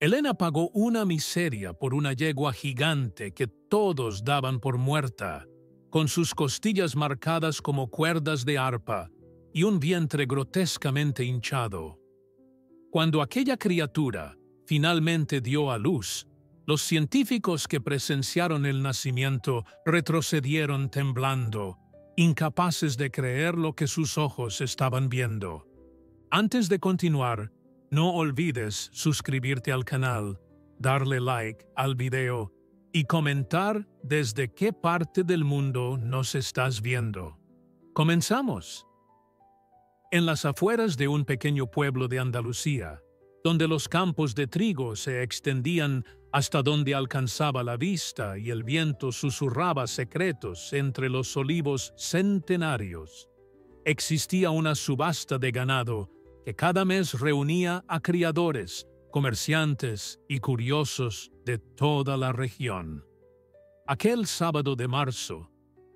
Elena pagó una miseria por una yegua gigante que todos daban por muerta, con sus costillas marcadas como cuerdas de arpa y un vientre grotescamente hinchado. Cuando aquella criatura finalmente dio a luz, los científicos que presenciaron el nacimiento retrocedieron temblando, incapaces de creer lo que sus ojos estaban viendo. Antes de continuar, no olvides suscribirte al canal, darle like al video y comentar desde qué parte del mundo nos estás viendo. ¡Comenzamos! En las afueras de un pequeño pueblo de Andalucía, donde los campos de trigo se extendían hasta donde alcanzaba la vista y el viento susurraba secretos entre los olivos centenarios, existía una subasta de ganado que cada mes reunía a criadores, comerciantes y curiosos de toda la región. Aquel sábado de marzo,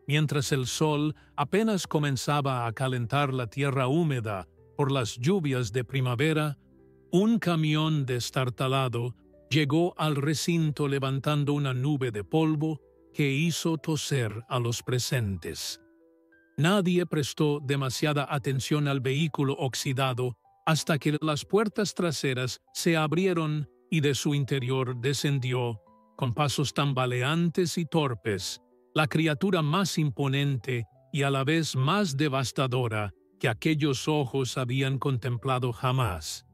mientras el sol apenas comenzaba a calentar la tierra húmeda por las lluvias de primavera, un camión destartalado llegó al recinto levantando una nube de polvo que hizo toser a los presentes. Nadie prestó demasiada atención al vehículo oxidado hasta que las puertas traseras se abrieron y de su interior descendió, con pasos tambaleantes y torpes, la criatura más imponente y a la vez más devastadora que aquellos ojos habían contemplado jamás.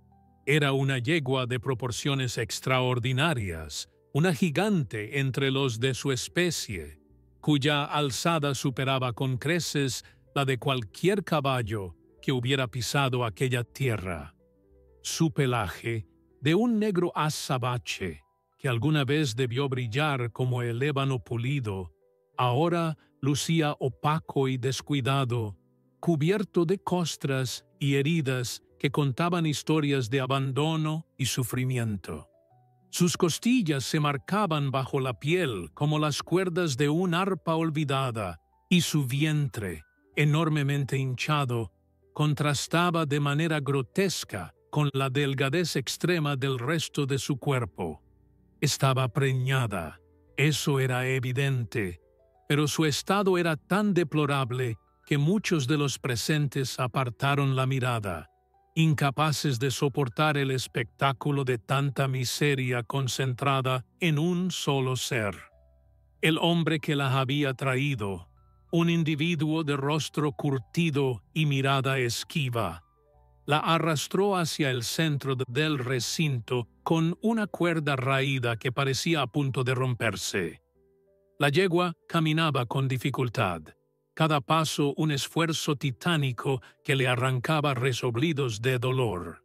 Era una yegua de proporciones extraordinarias, una gigante entre los de su especie, cuya alzada superaba con creces la de cualquier caballo que hubiera pisado aquella tierra. Su pelaje, de un negro azabache, que alguna vez debió brillar como el ébano pulido, ahora lucía opaco y descuidado, cubierto de costras y heridas que contaban historias de abandono y sufrimiento. Sus costillas se marcaban bajo la piel como las cuerdas de un arpa olvidada, y su vientre, enormemente hinchado, contrastaba de manera grotesca con la delgadez extrema del resto de su cuerpo. Estaba preñada, eso era evidente, pero su estado era tan deplorable que muchos de los presentes apartaron la mirada, incapaces de soportar el espectáculo de tanta miseria concentrada en un solo ser. El hombre que la había traído, un individuo de rostro curtido y mirada esquiva, la arrastró hacia el centro del recinto con una cuerda raída que parecía a punto de romperse. La yegua caminaba con dificultad, cada paso un esfuerzo titánico que le arrancaba resoblidos de dolor.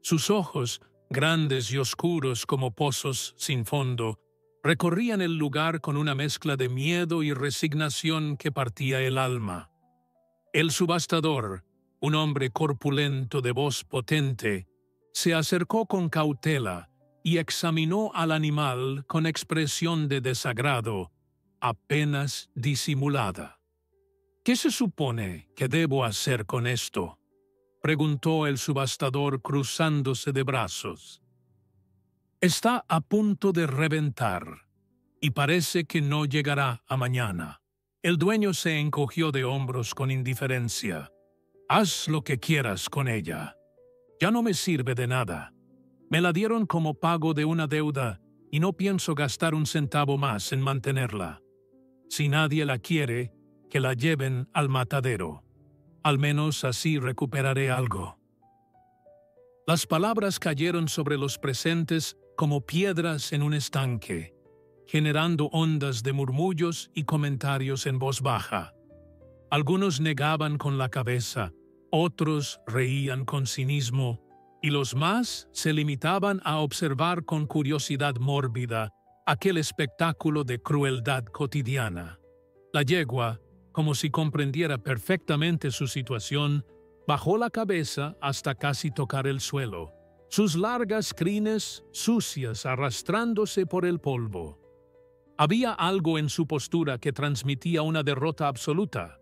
Sus ojos, grandes y oscuros como pozos sin fondo, recorrían el lugar con una mezcla de miedo y resignación que partía el alma. El subastador, un hombre corpulento de voz potente, se acercó con cautela y examinó al animal con expresión de desagrado, apenas disimulada. «¿Qué se supone que debo hacer con esto?», preguntó el subastador cruzándose de brazos. «Está a punto de reventar, y parece que no llegará a mañana». El dueño se encogió de hombros con indiferencia. «Haz lo que quieras con ella. Ya no me sirve de nada. Me la dieron como pago de una deuda y no pienso gastar un centavo más en mantenerla. Si nadie la quiere, que la lleven al matadero. Al menos así recuperaré algo». Las palabras cayeron sobre los presentes como piedras en un estanque, generando ondas de murmullos y comentarios en voz baja. Algunos negaban con la cabeza, otros reían con cinismo, y los más se limitaban a observar con curiosidad mórbida aquel espectáculo de crueldad cotidiana. La yegua, como si comprendiera perfectamente su situación, bajó la cabeza hasta casi tocar el suelo, sus largas crines sucias arrastrándose por el polvo. Había algo en su postura que transmitía una derrota absoluta,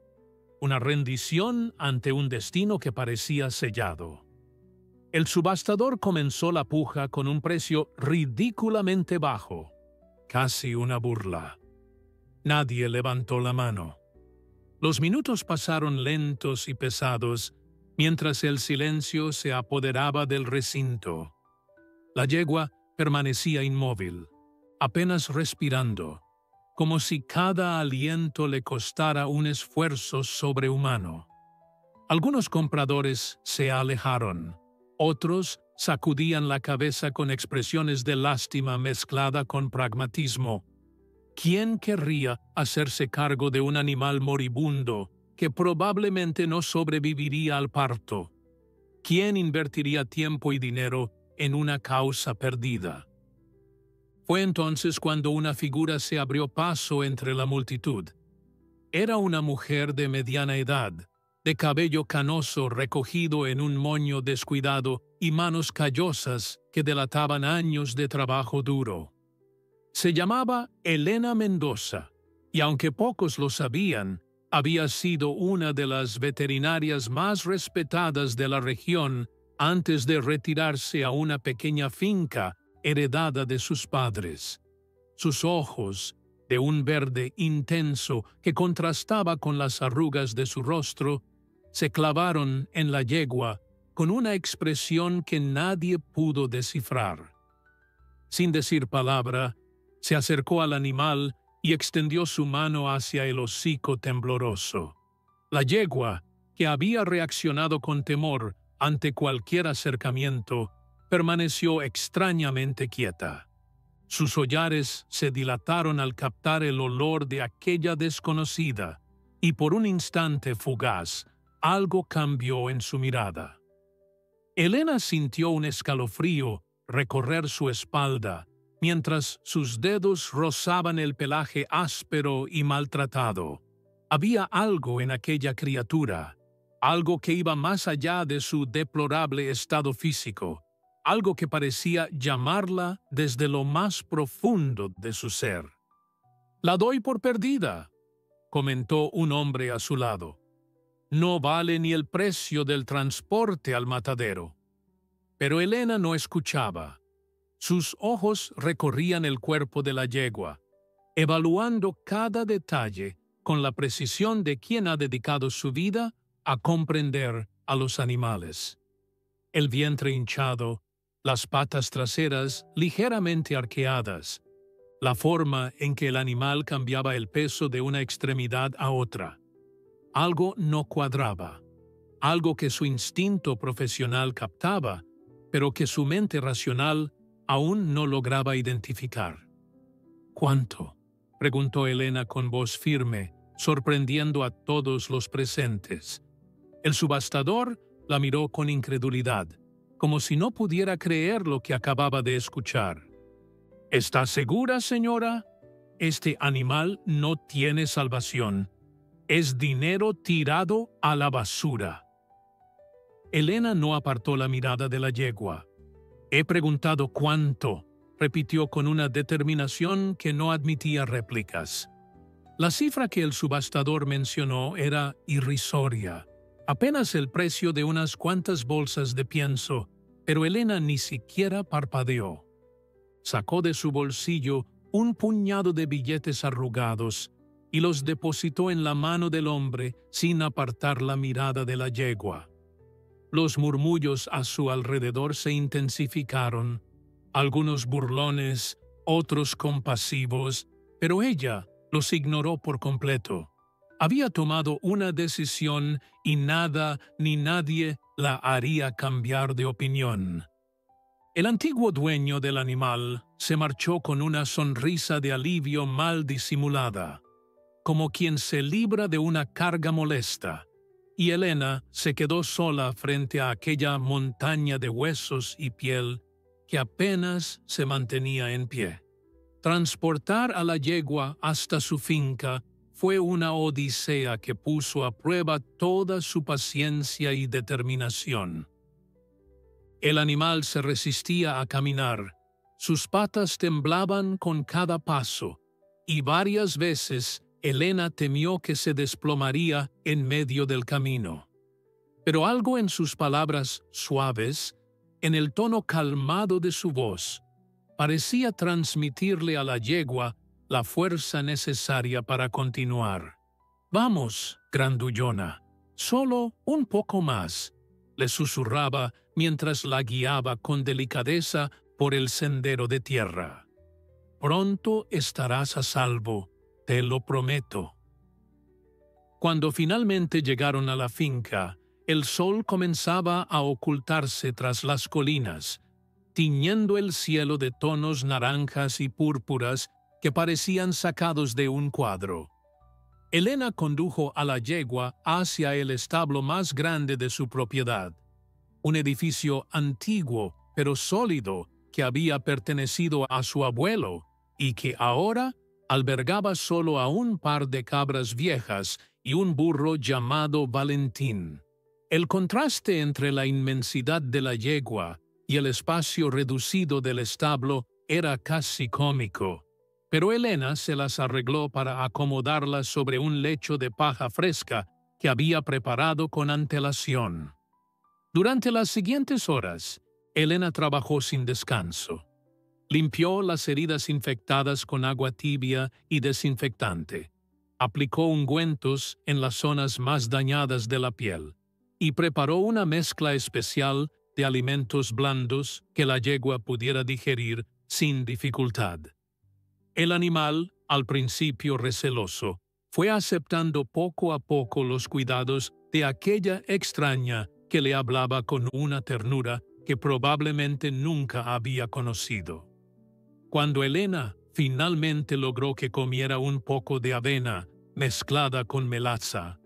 una rendición ante un destino que parecía sellado. El subastador comenzó la puja con un precio ridículamente bajo, casi una burla. Nadie levantó la mano. Los minutos pasaron lentos y pesados, mientras el silencio se apoderaba del recinto. La yegua permanecía inmóvil, apenas respirando, como si cada aliento le costara un esfuerzo sobrehumano. Algunos compradores se alejaron. Otros sacudían la cabeza con expresiones de lástima mezclada con pragmatismo. ¿Quién querría hacerse cargo de un animal moribundo que probablemente no sobreviviría al parto? ¿Quién invertiría tiempo y dinero en una causa perdida? Fue entonces cuando una figura se abrió paso entre la multitud. Era una mujer de mediana edad, de cabello canoso recogido en un moño descuidado y manos callosas que delataban años de trabajo duro. Se llamaba Elena Mendoza, y aunque pocos lo sabían, había sido una de las veterinarias más respetadas de la región antes de retirarse a una pequeña finca heredada de sus padres. Sus ojos, de un verde intenso que contrastaba con las arrugas de su rostro, se clavaron en la yegua con una expresión que nadie pudo descifrar. Sin decir palabra, se acercó al animal y extendió su mano hacia el hocico tembloroso. La yegua, que había reaccionado con temor ante cualquier acercamiento, permaneció extrañamente quieta. Sus hollares se dilataron al captar el olor de aquella desconocida, y por un instante fugaz, algo cambió en su mirada. Elena sintió un escalofrío recorrer su espalda, mientras sus dedos rozaban el pelaje áspero y maltratado. Había algo en aquella criatura, algo que iba más allá de su deplorable estado físico, algo que parecía llamarla desde lo más profundo de su ser. «La doy por perdida», comentó un hombre a su lado. «No vale ni el precio del transporte al matadero». Pero Elena no escuchaba. Sus ojos recorrían el cuerpo de la yegua, evaluando cada detalle con la precisión de quien ha dedicado su vida a comprender a los animales. El vientre hinchado, las patas traseras ligeramente arqueadas, la forma en que el animal cambiaba el peso de una extremidad a otra. Algo no cuadraba, algo que su instinto profesional captaba, pero que su mente racional aún no lograba identificar. «¿Cuánto?», preguntó Elena con voz firme, sorprendiendo a todos los presentes. El subastador la miró con incredulidad, como si no pudiera creer lo que acababa de escuchar. «¿Está segura, señora? Este animal no tiene salvación. Es dinero tirado a la basura». Elena no apartó la mirada de la yegua. «He preguntado cuánto», repitió con una determinación que no admitía réplicas. La cifra que el subastador mencionó era irrisoria, apenas el precio de unas cuantas bolsas de pienso, pero Elena ni siquiera parpadeó. Sacó de su bolsillo un puñado de billetes arrugados y los depositó en la mano del hombre sin apartar la mirada de la yegua. Los murmullos a su alrededor se intensificaron, algunos burlones, otros compasivos, pero ella los ignoró por completo. Había tomado una decisión y nada ni nadie la haría cambiar de opinión. El antiguo dueño del animal se marchó con una sonrisa de alivio mal disimulada, como quien se libra de una carga molesta, y Elena se quedó sola frente a aquella montaña de huesos y piel que apenas se mantenía en pie. Transportar a la yegua hasta su finca fue una odisea que puso a prueba toda su paciencia y determinación. El animal se resistía a caminar, sus patas temblaban con cada paso, y varias veces Elena temió que se desplomaría en medio del camino. Pero algo en sus palabras suaves, En el tono calmado de su voz, parecía transmitirle a la yegua la fuerza necesaria para continuar. «Vamos, grandullona, solo un poco más», le susurraba mientras la guiaba con delicadeza por el sendero de tierra. «Pronto estarás a salvo, te lo prometo». Cuando finalmente llegaron a la finca, el sol comenzaba a ocultarse tras las colinas, tiñendo el cielo de tonos naranjas y púrpuras que parecían sacados de un cuadro. Elena condujo a la yegua hacia el establo más grande de su propiedad, un edificio antiguo pero sólido que había pertenecido a su abuelo y que ahora albergaba solo a un par de cabras viejas y un burro llamado Valentín. El contraste entre la inmensidad de la yegua y el espacio reducido del establo era casi cómico, pero Elena se las arregló para acomodarlas sobre un lecho de paja fresca que había preparado con antelación. Durante las siguientes horas, Elena trabajó sin descanso. Limpió las heridas infectadas con agua tibia y desinfectante, aplicó ungüentos en las zonas más dañadas de la piel y preparó una mezcla especial de alimentos blandos que la yegua pudiera digerir sin dificultad. El animal, al principio receloso, fue aceptando poco a poco los cuidados de aquella extraña que le hablaba con una ternura que probablemente nunca había conocido. Cuando Elena finalmente logró que comiera un poco de avena mezclada con melaza,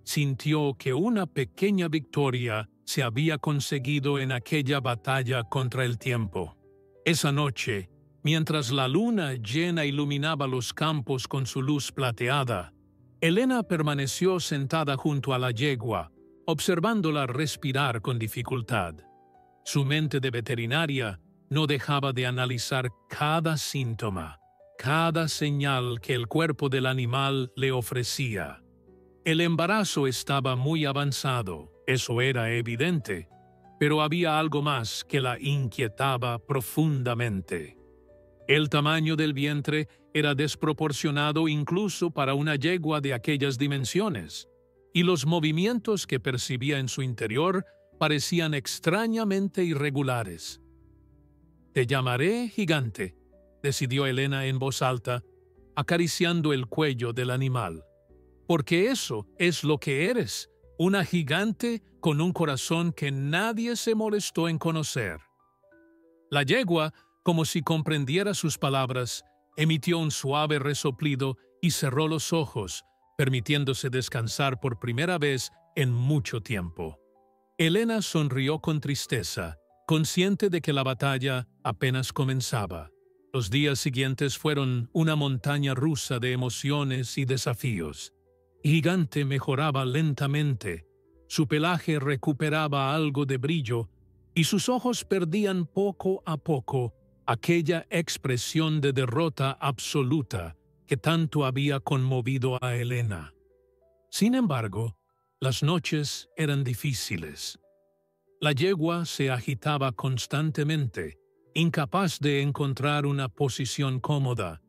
sintió que una pequeña victoria se había conseguido en aquella batalla contra el tiempo. Esa noche, mientras la luna llena iluminaba los campos con su luz plateada, Elena permaneció sentada junto a la yegua, observándola respirar con dificultad. Su mente de veterinaria no dejaba de analizar cada síntoma, cada señal que el cuerpo del animal le ofrecía. El embarazo estaba muy avanzado, eso era evidente, pero había algo más que la inquietaba profundamente. El tamaño del vientre era desproporcionado incluso para una yegua de aquellas dimensiones, y los movimientos que percibía en su interior parecían extrañamente irregulares. «Te llamaré Gigante», decidió Elena en voz alta, acariciando el cuello del animal, «porque eso es lo que eres, una gigante con un corazón que nadie se molestó en conocer». La yegua, como si comprendiera sus palabras, emitió un suave resoplido y cerró los ojos, permitiéndose descansar por primera vez en mucho tiempo. Elena sonrió con tristeza, consciente de que la batalla apenas comenzaba. Los días siguientes fueron una montaña rusa de emociones y desafíos. Gigante mejoraba lentamente, su pelaje recuperaba algo de brillo y sus ojos perdían poco a poco aquella expresión de derrota absoluta que tanto había conmovido a Elena. Sin embargo, las noches eran difíciles. La yegua se agitaba constantemente, incapaz de encontrar una posición cómoda,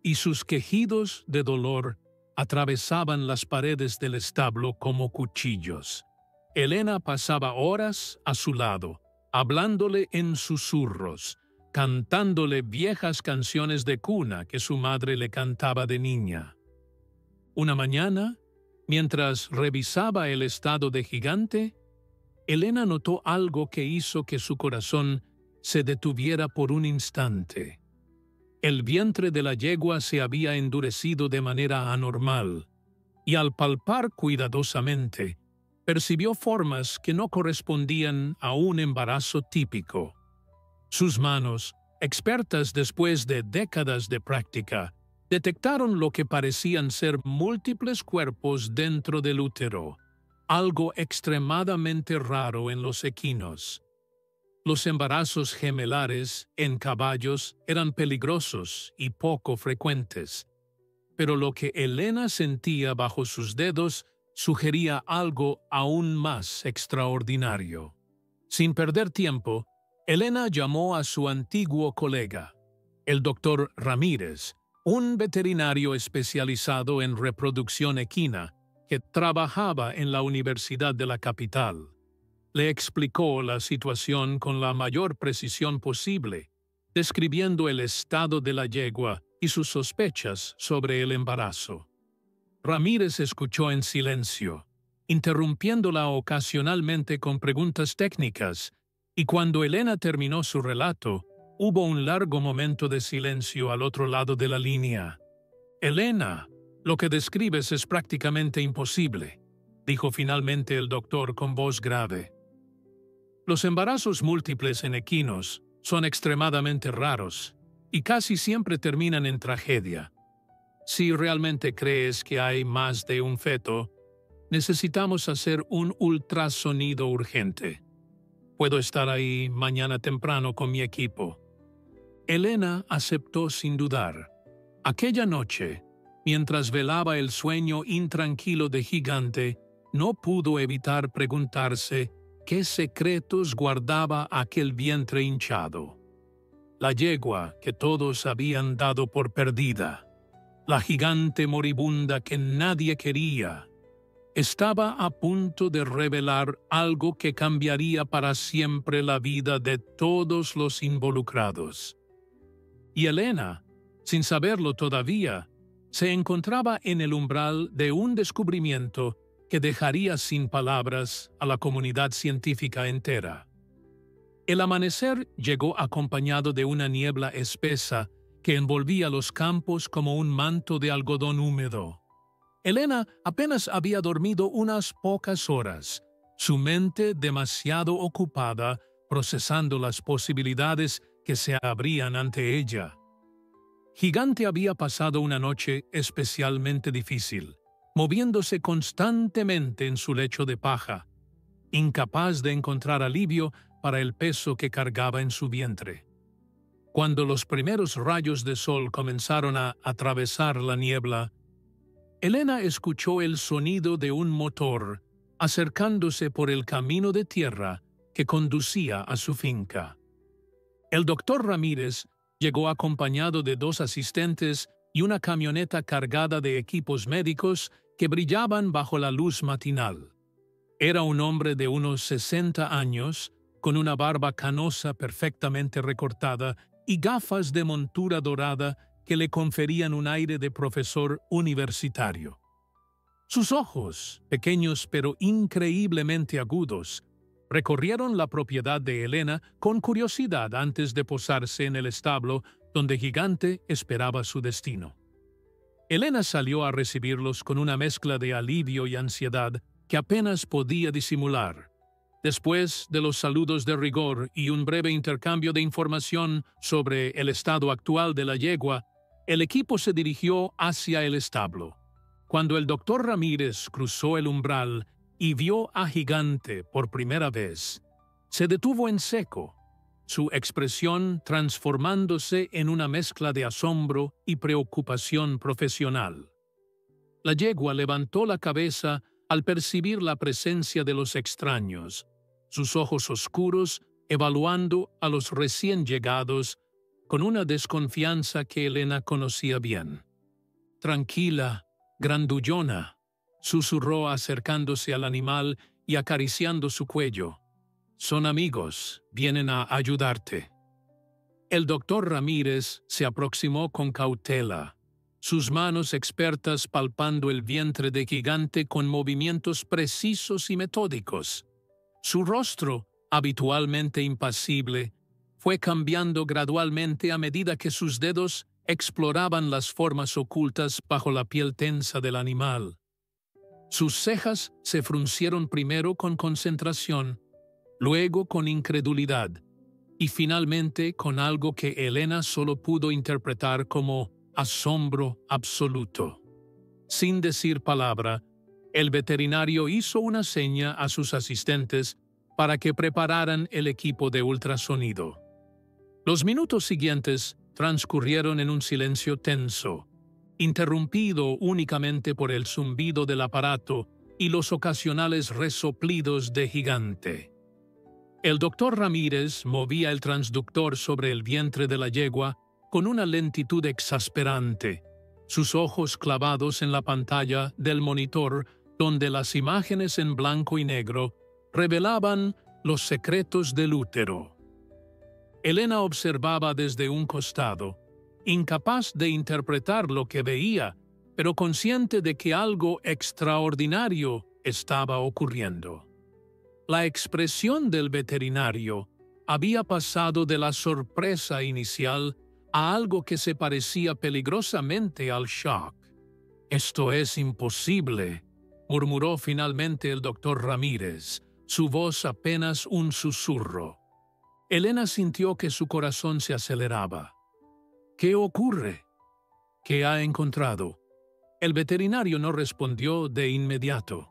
y sus quejidos de dolor atravesaban las paredes del establo como cuchillos. Elena pasaba horas a su lado, hablándole en susurros, cantándole viejas canciones de cuna que su madre le cantaba de niña. Una mañana, mientras revisaba el estado de Gigante, Elena notó algo que hizo que su corazón se detuviera por un instante. El vientre de la yegua se había endurecido de manera anormal, y al palpar cuidadosamente, percibió formas que no correspondían a un embarazo típico. Sus manos, expertas después de décadas de práctica, detectaron lo que parecían ser múltiples cuerpos dentro del útero, algo extremadamente raro en los equinos. Los embarazos gemelares en caballos eran peligrosos y poco frecuentes, pero lo que Elena sentía bajo sus dedos sugería algo aún más extraordinario. Sin perder tiempo, Elena llamó a su antiguo colega, el doctor Ramírez, un veterinario especializado en reproducción equina que trabajaba en la Universidad de la capital. Le explicó la situación con la mayor precisión posible, describiendo el estado de la yegua y sus sospechas sobre el embarazo. Ramírez escuchó en silencio, interrumpiéndola ocasionalmente con preguntas técnicas, y cuando Elena terminó su relato, hubo un largo momento de silencio al otro lado de la línea. «Elena, lo que describes es prácticamente imposible», dijo finalmente el doctor con voz grave. «Los embarazos múltiples en equinos son extremadamente raros y casi siempre terminan en tragedia. Si realmente crees que hay más de un feto, necesitamos hacer un ultrasonido urgente. Puedo estar ahí mañana temprano con mi equipo». Elena aceptó sin dudar. Aquella noche, mientras velaba el sueño intranquilo de Gigante, no pudo evitar preguntarse qué secretos guardaba aquel vientre hinchado. La yegua que todos habían dado por perdida, la gigante moribunda que nadie quería, estaba a punto de revelar algo que cambiaría para siempre la vida de todos los involucrados. Y Elena, sin saberlo todavía, se encontraba en el umbral de un descubrimiento que dejaría sin palabras a la comunidad científica entera. El amanecer llegó acompañado de una niebla espesa que envolvía los campos como un manto de algodón húmedo. Elena apenas había dormido unas pocas horas, su mente demasiado ocupada procesando las posibilidades que se abrían ante ella. Gigante había pasado una noche especialmente difícil, moviéndose constantemente en su lecho de paja, incapaz de encontrar alivio para el peso que cargaba en su vientre. Cuando los primeros rayos de sol comenzaron a atravesar la niebla, Elena escuchó el sonido de un motor acercándose por el camino de tierra que conducía a su finca. El doctor Ramírez llegó acompañado de 2 asistentes y una camioneta cargada de equipos médicos que brillaban bajo la luz matinal. Era un hombre de unos 60 años, con una barba canosa perfectamente recortada y gafas de montura dorada que le conferían un aire de profesor universitario. Sus ojos, pequeños pero increíblemente agudos, recorrieron la propiedad de Elena con curiosidad antes de posarse en el establo donde Gigante esperaba su destino. Elena salió a recibirlos con una mezcla de alivio y ansiedad que apenas podía disimular. Después de los saludos de rigor y un breve intercambio de información sobre el estado actual de la yegua, el equipo se dirigió hacia el establo. Cuando el doctor Ramírez cruzó el umbral y vio a Gigante por primera vez, se detuvo en seco, su expresión transformándose en una mezcla de asombro y preocupación profesional. La yegua levantó la cabeza al percibir la presencia de los extraños, sus ojos oscuros evaluando a los recién llegados con una desconfianza que Elena conocía bien. «Tranquila, grandullona», susurró acercándose al animal y acariciando su cuello. «Son amigos, vienen a ayudarte». El doctor Ramírez se aproximó con cautela, sus manos expertas palpando el vientre de Gigante con movimientos precisos y metódicos. Su rostro, habitualmente impasible, fue cambiando gradualmente a medida que sus dedos exploraban las formas ocultas bajo la piel tensa del animal. Sus cejas se fruncieron primero con concentración, luego con incredulidad, y finalmente con algo que Elena solo pudo interpretar como asombro absoluto. Sin decir palabra, el veterinario hizo una seña a sus asistentes para que prepararan el equipo de ultrasonido. Los minutos siguientes transcurrieron en un silencio tenso, interrumpido únicamente por el zumbido del aparato y los ocasionales resoplidos de Gigante. El doctor Ramírez movía el transductor sobre el vientre de la yegua con una lentitud exasperante, sus ojos clavados en la pantalla del monitor donde las imágenes en blanco y negro revelaban los secretos del útero. Elena observaba desde un costado, incapaz de interpretar lo que veía, pero consciente de que algo extraordinario estaba ocurriendo. La expresión del veterinario había pasado de la sorpresa inicial a algo que se parecía peligrosamente al shock. «Esto es imposible», murmuró finalmente el doctor Ramírez, su voz apenas un susurro. Elena sintió que su corazón se aceleraba. «¿Qué ocurre? ¿Qué ha encontrado?» El veterinario no respondió de inmediato.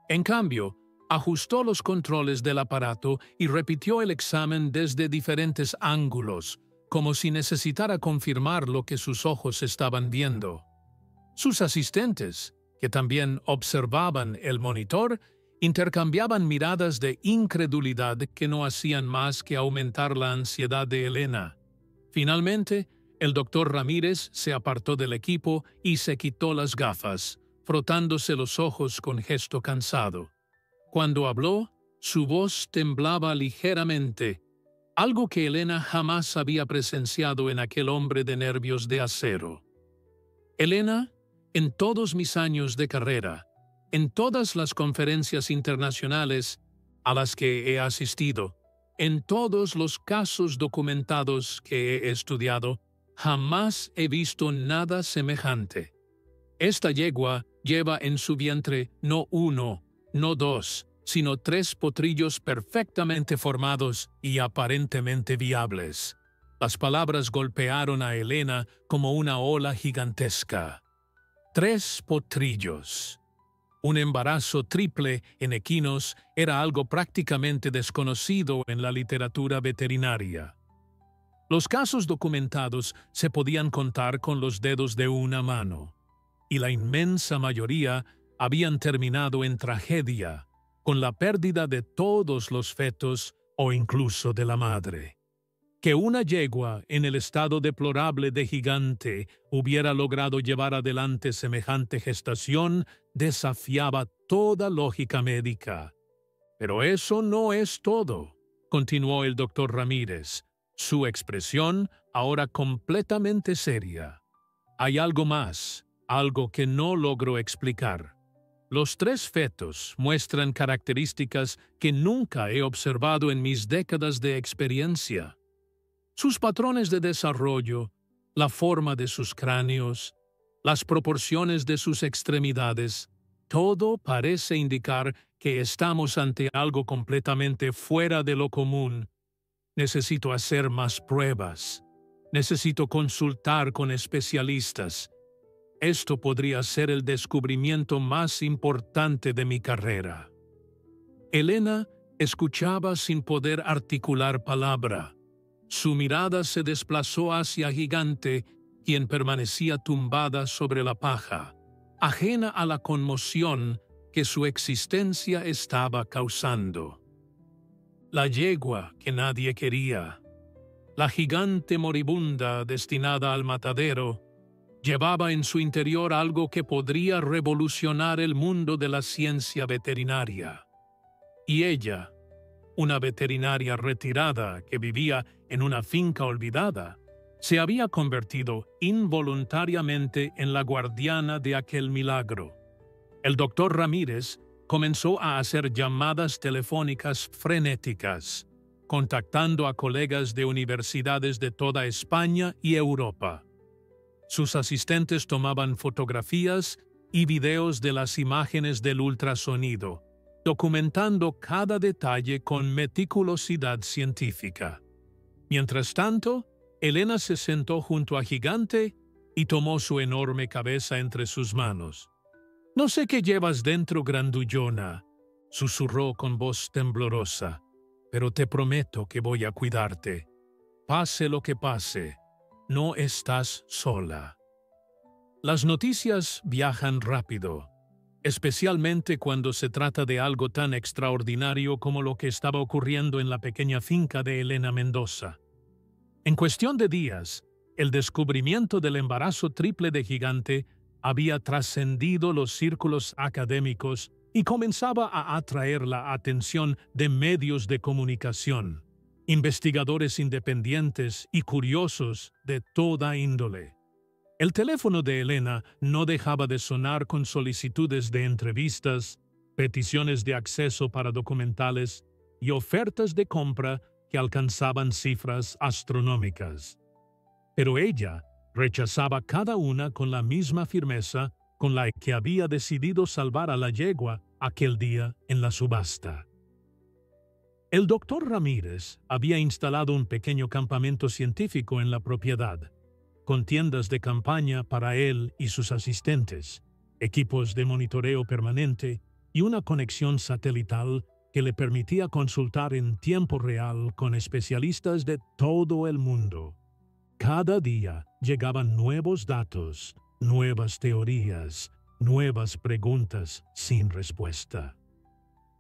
En cambio, ajustó los controles del aparato y repitió el examen desde diferentes ángulos, como si necesitara confirmar lo que sus ojos estaban viendo. Sus asistentes, que también observaban el monitor, intercambiaban miradas de incredulidad que no hacían más que aumentar la ansiedad de Elena. Finalmente, el doctor Ramírez se apartó del equipo y se quitó las gafas, frotándose los ojos con gesto cansado. Cuando habló, su voz temblaba ligeramente, algo que Elena jamás había presenciado en aquel hombre de nervios de acero. Elena, en todos mis años de carrera, en todas las conferencias internacionales a las que he asistido, en todos los casos documentados que he estudiado, jamás he visto nada semejante. Esta yegua lleva en su vientre no uno, no dos, sino 3 potrillos perfectamente formados y aparentemente viables. Las palabras golpearon a Elena como una ola gigantesca. 3 potrillos. Un embarazo triple en equinos era algo prácticamente desconocido en la literatura veterinaria. Los casos documentados se podían contar con los dedos de una mano, y la inmensa mayoría habían terminado en tragedia, con la pérdida de todos los fetos o incluso de la madre. Que una yegua en el estado deplorable de gigante hubiera logrado llevar adelante semejante gestación desafiaba toda lógica médica. Pero eso no es todo, continuó el doctor Ramírez, su expresión ahora completamente seria. Hay algo más, algo que no logro explicar. Los 3 fetos muestran características que nunca he observado en mis décadas de experiencia. Sus patrones de desarrollo, la forma de sus cráneos, las proporciones de sus extremidades, todo parece indicar que estamos ante algo completamente fuera de lo común. Necesito hacer más pruebas. Necesito consultar con especialistas. Esto podría ser el descubrimiento más importante de mi carrera. Elena escuchaba sin poder articular palabra. Su mirada se desplazó hacia Gigante, quien permanecía tumbada sobre la paja, ajena a la conmoción que su existencia estaba causando. La yegua que nadie quería, la gigante moribunda destinada al matadero, llevaba en su interior algo que podría revolucionar el mundo de la ciencia veterinaria. Y ella, una veterinaria retirada que vivía en una finca olvidada, se había convertido involuntariamente en la guardiana de aquel milagro. El doctor Ramírez comenzó a hacer llamadas telefónicas frenéticas, contactando a colegas de universidades de toda España y Europa. Sus asistentes tomaban fotografías y videos de las imágenes del ultrasonido, documentando cada detalle con meticulosidad científica. Mientras tanto, Elena se sentó junto a Gigante y tomó su enorme cabeza entre sus manos. «No sé qué llevas dentro, grandullona», susurró con voz temblorosa, «pero te prometo que voy a cuidarte. Pase lo que pase, no estás sola». Las noticias viajan rápido. especialmente cuando se trata de algo tan extraordinario como lo que estaba ocurriendo en la pequeña finca de Elena Mendoza. En cuestión de días, el descubrimiento del embarazo triple de Gigante había trascendido los círculos académicos y comenzaba a atraer la atención de medios de comunicación, investigadores independientes y curiosos de toda índole. El teléfono de Elena no dejaba de sonar con solicitudes de entrevistas, peticiones de acceso para documentales y ofertas de compra que alcanzaban cifras astronómicas. Pero ella rechazaba cada una con la misma firmeza con la que había decidido salvar a la yegua aquel día en la subasta. El doctor Ramírez había instalado un pequeño campamento científico en la propiedad, con tiendas de campaña para él y sus asistentes, equipos de monitoreo permanente y una conexión satelital que le permitía consultar en tiempo real con especialistas de todo el mundo. Cada día llegaban nuevos datos, nuevas teorías, nuevas preguntas sin respuesta.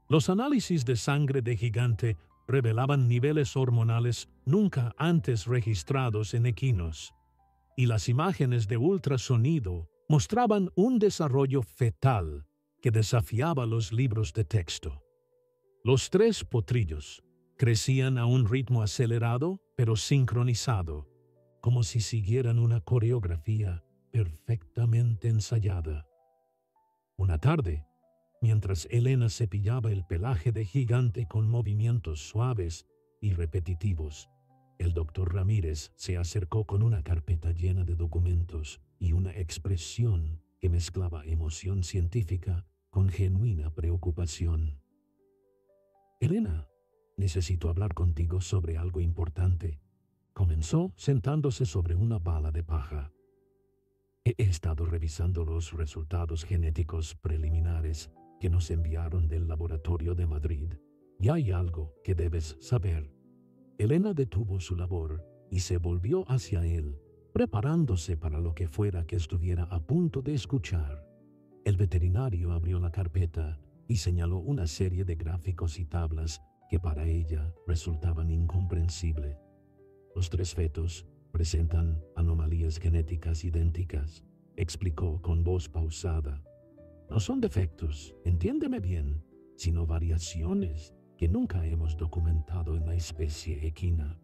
Los análisis de sangre de Gigante revelaban niveles hormonales nunca antes registrados en equinos, y las imágenes de ultrasonido mostraban un desarrollo fetal que desafiaba los libros de texto. Los tres potrillos crecían a un ritmo acelerado pero sincronizado, como si siguieran una coreografía perfectamente ensayada. Una tarde, mientras Elena cepillaba el pelaje de Gigante con movimientos suaves y repetitivos, el doctor Ramírez se acercó con una carpeta llena de documentos y una expresión que mezclaba emoción científica con genuina preocupación. «Elena, necesito hablar contigo sobre algo importante», comenzó sentándose sobre una bala de paja. «He estado revisando los resultados genéticos preliminares que nos enviaron del laboratorio de Madrid, y hay algo que debes saber». Elena detuvo su labor y se volvió hacia él, preparándose para lo que fuera que estuviera a punto de escuchar. El veterinario abrió la carpeta y señaló una serie de gráficos y tablas que para ella resultaban incomprensibles. Los tres fetos presentan anomalías genéticas idénticas, explicó con voz pausada. No son defectos, entiéndeme bien, sino variaciones que nunca hemos documentado en la especie equina.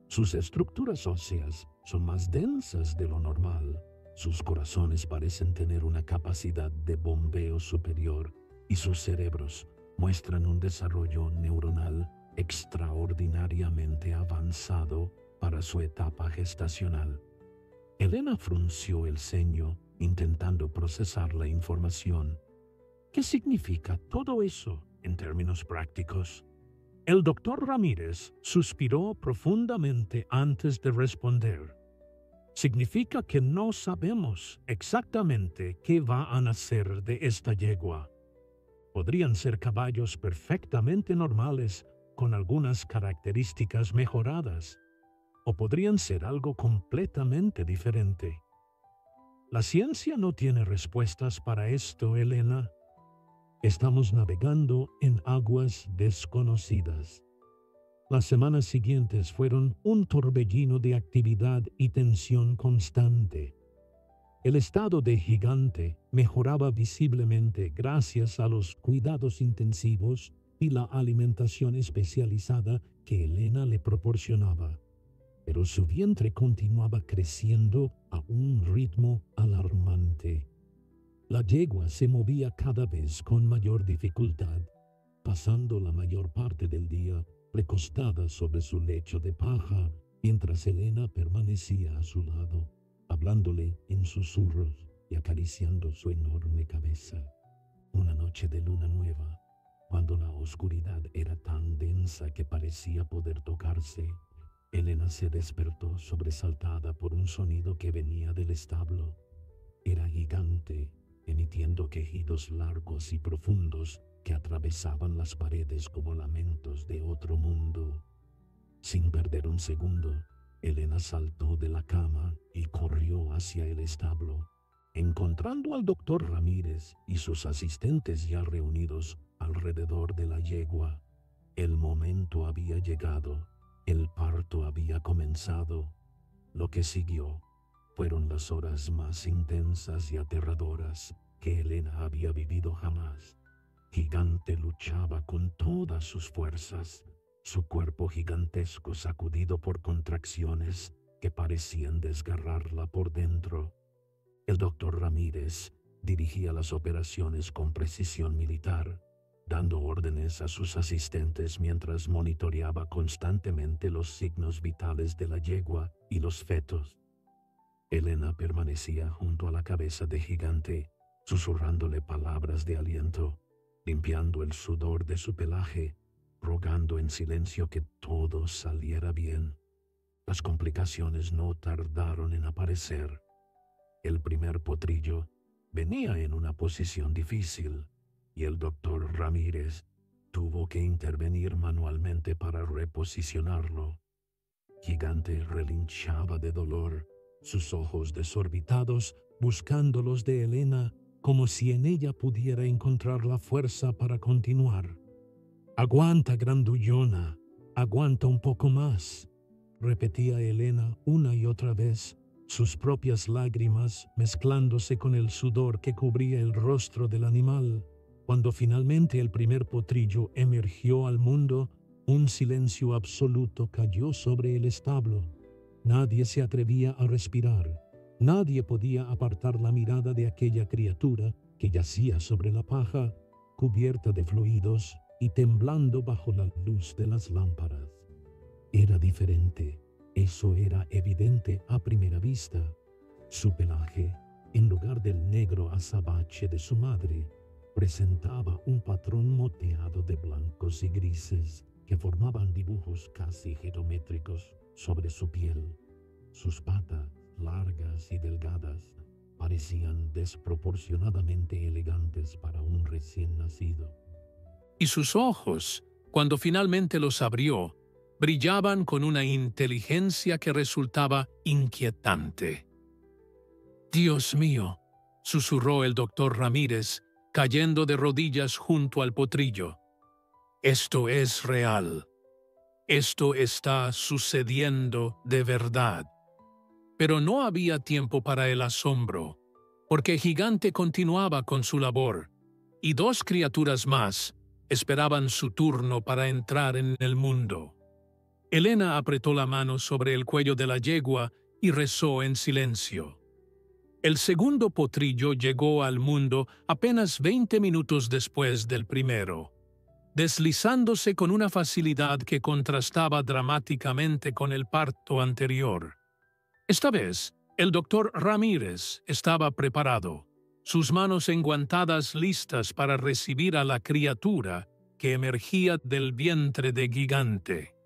Sus estructuras óseas son más densas de lo normal, sus corazones parecen tener una capacidad de bombeo superior y sus cerebros muestran un desarrollo neuronal extraordinariamente avanzado para su etapa gestacional. Elena frunció el ceño intentando procesar la información. ¿Qué significa todo eso en términos prácticos? El doctor Ramírez suspiró profundamente antes de responder. Significa que no sabemos exactamente qué va a nacer de esta yegua. Podrían ser caballos perfectamente normales con algunas características mejoradas, o podrían ser algo completamente diferente. La ciencia no tiene respuestas para esto, Elena. Estamos navegando en aguas desconocidas. Las semanas siguientes fueron un torbellino de actividad y tensión constante. El estado de Gigante mejoraba visiblemente gracias a los cuidados intensivos y la alimentación especializada que Elena le proporcionaba, pero su vientre continuaba creciendo a un ritmo alarmante. La yegua se movía cada vez con mayor dificultad, pasando la mayor parte del día recostada sobre su lecho de paja, mientras Elena permanecía a su lado, hablándole en susurros y acariciando su enorme cabeza. Una noche de luna nueva, cuando la oscuridad era tan densa que parecía poder tocarse, Elena se despertó sobresaltada por un sonido que venía del establo. Era Gigante, emitiendo quejidos largos y profundos que atravesaban las paredes como lamentos de otro mundo. Sin perder un segundo, Elena saltó de la cama y corrió hacia el establo. Encontrando al doctor Ramírez y sus asistentes ya reunidos alrededor de la yegua, el momento había llegado, el parto había comenzado. Lo que siguió fueron las horas más intensas y aterradoras que Elena había vivido jamás. Gigante luchaba con todas sus fuerzas, su cuerpo gigantesco sacudido por contracciones que parecían desgarrarla por dentro. El doctor Ramírez dirigía las operaciones con precisión militar, dando órdenes a sus asistentes mientras monitoreaba constantemente los signos vitales de la yegua y los fetos. Elena permanecía junto a la cabeza de Gigante, susurrándole palabras de aliento, limpiando el sudor de su pelaje, rogando en silencio que todo saliera bien. Las complicaciones no tardaron en aparecer. El primer potrillo venía en una posición difícil y el doctor Ramírez tuvo que intervenir manualmente para reposicionarlo. Gigante relinchaba de dolor, sus ojos desorbitados buscando los de Elena como si en ella pudiera encontrar la fuerza para continuar. «Aguanta, grandullona, aguanta un poco más», repetía Elena una y otra vez, sus propias lágrimas mezclándose con el sudor que cubría el rostro del animal. Cuando finalmente el primer potrillo emergió al mundo, un silencio absoluto cayó sobre el establo. Nadie se atrevía a respirar. Nadie podía apartar la mirada de aquella criatura que yacía sobre la paja, cubierta de fluidos y temblando bajo la luz de las lámparas. Era diferente. Eso era evidente a primera vista. Su pelaje, en lugar del negro azabache de su madre, presentaba un patrón moteado de blancos y grises que formaban dibujos casi geométricos sobre su piel. Sus patas, largas y delgadas, parecían desproporcionadamente elegantes para un recién nacido. Y sus ojos, cuando finalmente los abrió, brillaban con una inteligencia que resultaba inquietante. «Dios mío», susurró el doctor Ramírez, cayendo de rodillas junto al potrillo. «Esto es real. Esto está sucediendo de verdad». Pero no había tiempo para el asombro, porque Gigante continuaba con su labor, y dos criaturas más esperaban su turno para entrar en el mundo. Elena apretó la mano sobre el cuello de la yegua y rezó en silencio. El segundo potrillo llegó al mundo apenas 20 minutos después del primero, deslizándose con una facilidad que contrastaba dramáticamente con el parto anterior. Esta vez, el doctor Ramírez estaba preparado, sus manos enguantadas listas para recibir a la criatura que emergía del vientre de Gigante.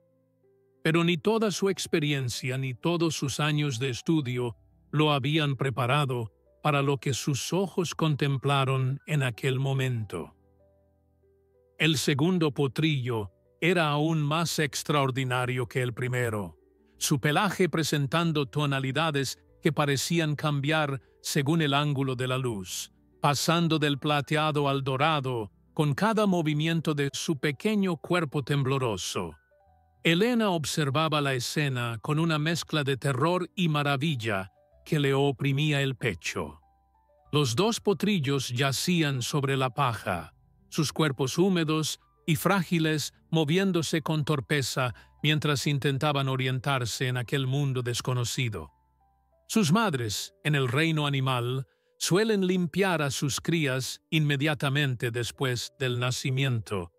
Pero ni toda su experiencia ni todos sus años de estudio lo habían preparado para lo que sus ojos contemplaron en aquel momento. El segundo potrillo era aún más extraordinario que el primero, su pelaje presentando tonalidades que parecían cambiar según el ángulo de la luz, pasando del plateado al dorado con cada movimiento de su pequeño cuerpo tembloroso. Elena observaba la escena con una mezcla de terror y maravilla que le oprimía el pecho. Los dos potrillos yacían sobre la paja, sus cuerpos húmedos y frágiles moviéndose con torpeza mientras intentaban orientarse en aquel mundo desconocido. Sus madres, en el reino animal, suelen limpiar a sus crías inmediatamente después del nacimiento,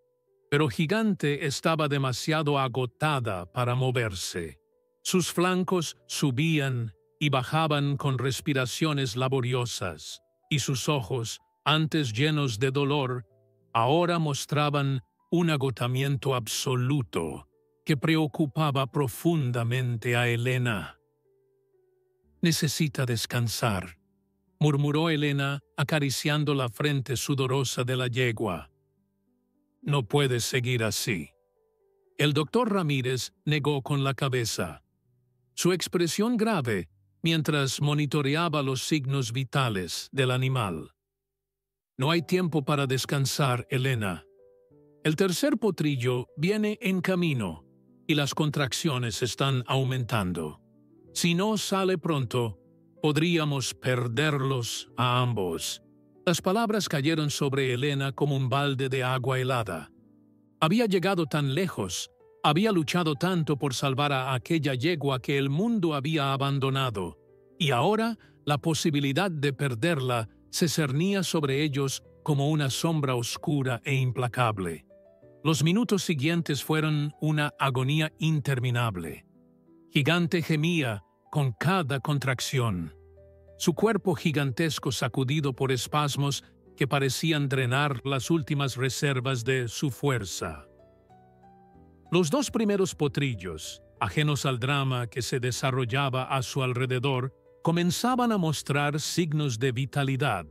pero Gigante estaba demasiado agotada para moverse. Sus flancos subían y bajaban con respiraciones laboriosas, y sus ojos, antes llenos de dolor, ahora mostraban un agotamiento absoluto que preocupaba profundamente a Elena. «Necesita descansar», murmuró Elena acariciando la frente sudorosa de la yegua. «No puede seguir así». El doctor Ramírez negó con la cabeza. Su expresión grave, mientras monitoreaba los signos vitales del animal. No hay tiempo para descansar, Elena. El tercer potrillo viene en camino y las contracciones están aumentando. Si no sale pronto, podríamos perderlos a ambos. Las palabras cayeron sobre Elena como un balde de agua helada. Había llegado tan lejos, había luchado tanto por salvar a aquella yegua que el mundo había abandonado, y ahora la posibilidad de perderla se cernía sobre ellos como una sombra oscura e implacable. Los minutos siguientes fueron una agonía interminable. Gigante gemía con cada contracción. Su cuerpo gigantesco sacudido por espasmos que parecían drenar las últimas reservas de su fuerza. Los dos primeros potrillos, ajenos al drama que se desarrollaba a su alrededor, comenzaban a mostrar signos de vitalidad,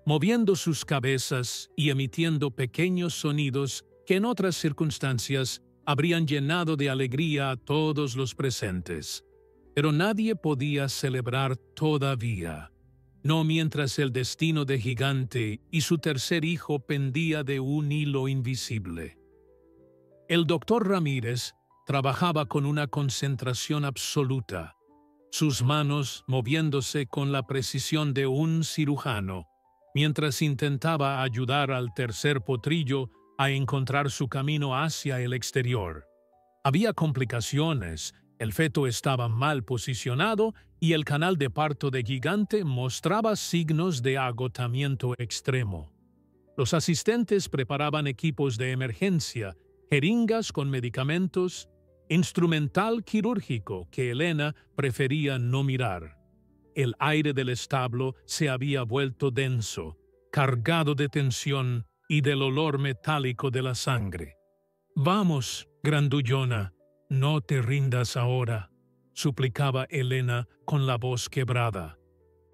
moviendo sus cabezas y emitiendo pequeños sonidos que en otras circunstancias habrían llenado de alegría a todos los presentes. Pero nadie podía celebrar todavía, no mientras el destino de Gigante y su tercer hijo pendía de un hilo invisible. El doctor Ramírez trabajaba con una concentración absoluta, sus manos moviéndose con la precisión de un cirujano, mientras intentaba ayudar al tercer potrillo a encontrar su camino hacia el exterior. Había complicaciones, el feto estaba mal posicionado y el canal de parto de Gigante mostraba signos de agotamiento extremo. Los asistentes preparaban equipos de emergencia, jeringas con medicamentos, instrumental quirúrgico que Elena prefería no mirar. El aire del establo se había vuelto denso, cargado de tensión y del olor metálico de la sangre. «Vamos, grandullona, no te rindas ahora», suplicaba Elena con la voz quebrada.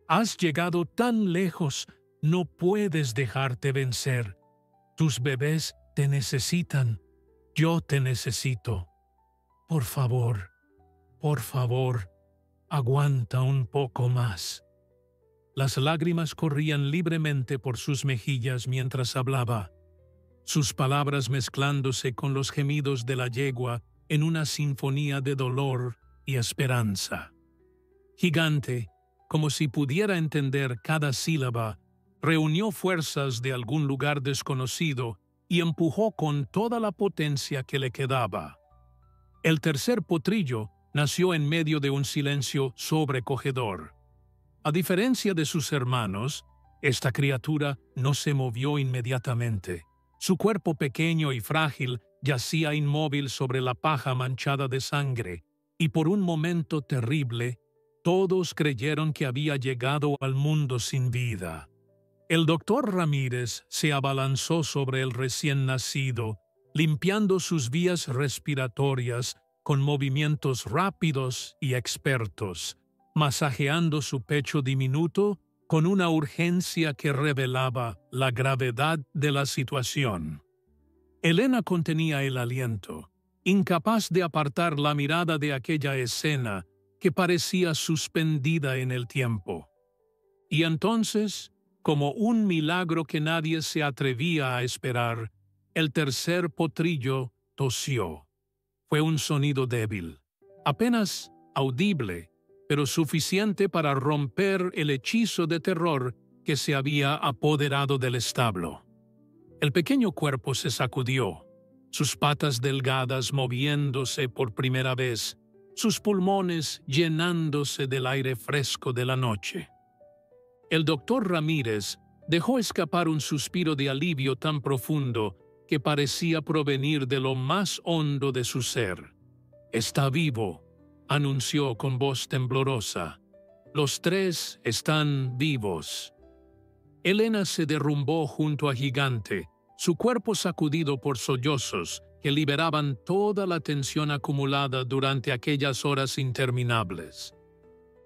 «Has llegado tan lejos, no puedes dejarte vencer. Tus bebés te necesitan. Yo te necesito. Por favor, aguanta un poco más». Las lágrimas corrían libremente por sus mejillas mientras hablaba, sus palabras mezclándose con los gemidos de la yegua en una sinfonía de dolor y esperanza. Gigante, como si pudiera entender cada sílaba, reunió fuerzas de algún lugar desconocido y empujó con toda la potencia que le quedaba. El tercer potrillo nació en medio de un silencio sobrecogedor. A diferencia de sus hermanos, esta criatura no se movió inmediatamente. Su cuerpo pequeño y frágil yacía inmóvil sobre la paja manchada de sangre, y por un momento terrible, todos creyeron que había llegado al mundo sin vida. El doctor Ramírez se abalanzó sobre el recién nacido, limpiando sus vías respiratorias con movimientos rápidos y expertos, masajeando su pecho diminuto con una urgencia que revelaba la gravedad de la situación. Elena contenía el aliento, incapaz de apartar la mirada de aquella escena que parecía suspendida en el tiempo. Y entonces, como un milagro que nadie se atrevía a esperar, el tercer potrillo tosió. Fue un sonido débil, apenas audible, pero suficiente para romper el hechizo de terror que se había apoderado del establo. El pequeño cuerpo se sacudió, sus patas delgadas moviéndose por primera vez, sus pulmones llenándose del aire fresco de la noche. El doctor Ramírez dejó escapar un suspiro de alivio tan profundo que parecía provenir de lo más hondo de su ser. «Está vivo», anunció con voz temblorosa. «Los tres están vivos». Elena se derrumbó junto a Gigante, su cuerpo sacudido por sollozos que liberaban toda la tensión acumulada durante aquellas horas interminables.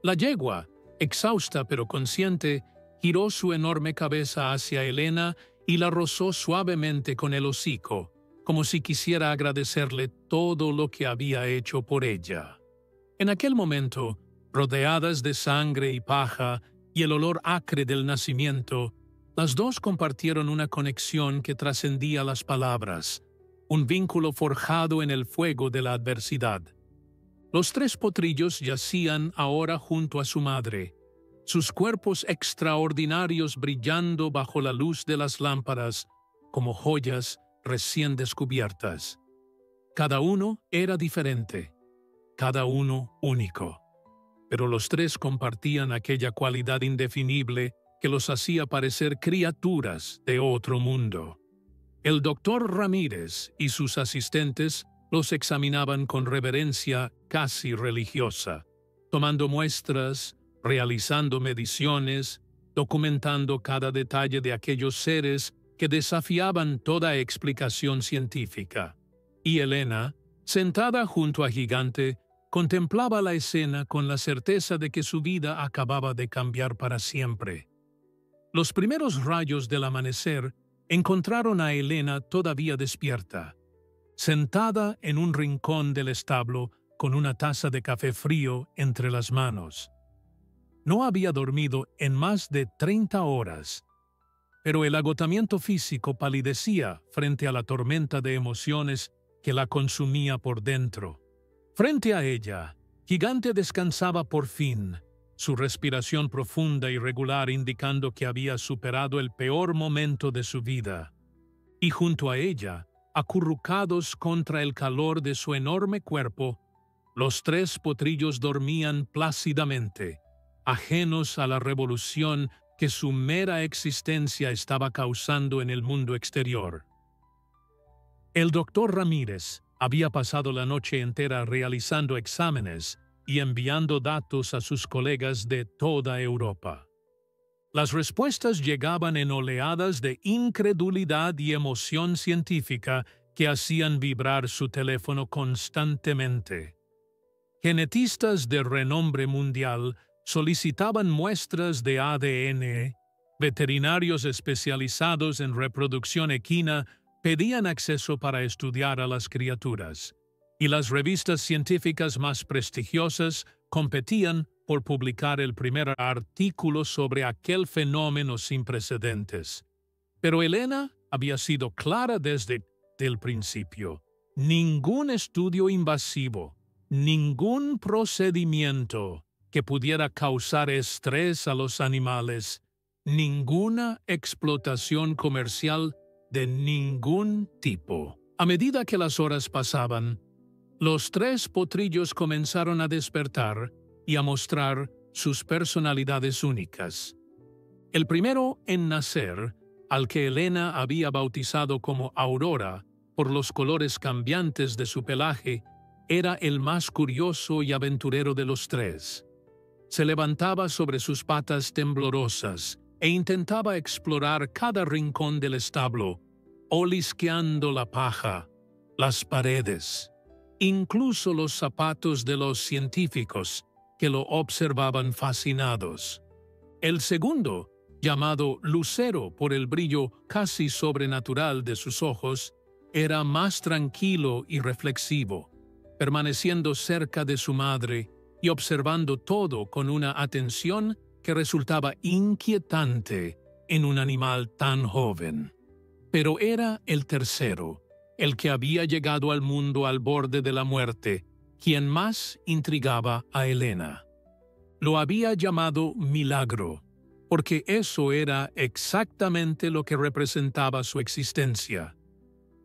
La yegua, exhausta pero consciente, giró su enorme cabeza hacia Elena y la rozó suavemente con el hocico, como si quisiera agradecerle todo lo que había hecho por ella. En aquel momento, Rodeadas de sangre y paja y el olor acre del nacimiento, las dos compartieron una conexión que trascendía las palabras, un vínculo forjado en el fuego de la adversidad. Los tres potrillos yacían ahora junto a su madre, sus cuerpos extraordinarios brillando bajo la luz de las lámparas como joyas recién descubiertas. Cada uno era diferente, cada uno único, pero los tres compartían aquella cualidad indefinible que los hacía parecer criaturas de otro mundo. El doctor Ramírez y sus asistentes los examinaban con reverencia casi religiosa, tomando muestras, realizando mediciones, documentando cada detalle de aquellos seres que desafiaban toda explicación científica. Y Elena, sentada junto a Gigante, contemplaba la escena con la certeza de que su vida acababa de cambiar para siempre. Los primeros rayos del amanecer encontraron a Elena todavía despierta, sentada en un rincón del establo con una taza de café frío entre las manos. No había dormido en más de 30 horas, pero el agotamiento físico palidecía frente a la tormenta de emociones que la consumía por dentro. Frente a ella, Gigante descansaba por fin, su respiración profunda y regular indicando que había superado el peor momento de su vida. Y junto a ella, acurrucados contra el calor de su enorme cuerpo, los tres potrillos dormían plácidamente, ajenos a la revolución que su mera existencia estaba causando en el mundo exterior. El doctor Ramírez había pasado la noche entera realizando exámenes y enviando datos a sus colegas de toda Europa. Las respuestas llegaban en oleadas de incredulidad y emoción científica que hacían vibrar su teléfono constantemente. Genetistas de renombre mundial solicitaban muestras de ADN, veterinarios especializados en reproducción equina pedían acceso para estudiar a las criaturas, y las revistas científicas más prestigiosas competían por publicar el primer artículo sobre aquel fenómeno sin precedentes. Pero Elena había sido clara desde el principio. Ningún estudio invasivo, ningún procedimiento que pudiera causar estrés a los animales, ninguna explotación comercial de ningún tipo. A medida que las horas pasaban, los tres potrillos comenzaron a despertar y a mostrar sus personalidades únicas. El primero en nacer, al que Elena había bautizado como Aurora por los colores cambiantes de su pelaje, era el más curioso y aventurero de los tres. Se levantaba sobre sus patas temblorosas e intentaba explorar cada rincón del establo, olisqueando la paja, las paredes, incluso los zapatos de los científicos que lo observaban fascinados. El segundo, llamado Lucero por el brillo casi sobrenatural de sus ojos, era más tranquilo y reflexivo, permaneciendo cerca de su madre y observando todo con una atención que resultaba inquietante en un animal tan joven. Pero era el tercero, el que había llegado al mundo al borde de la muerte, quien más intrigaba a Elena. Lo había llamado Milagro, porque eso era exactamente lo que representaba su existencia.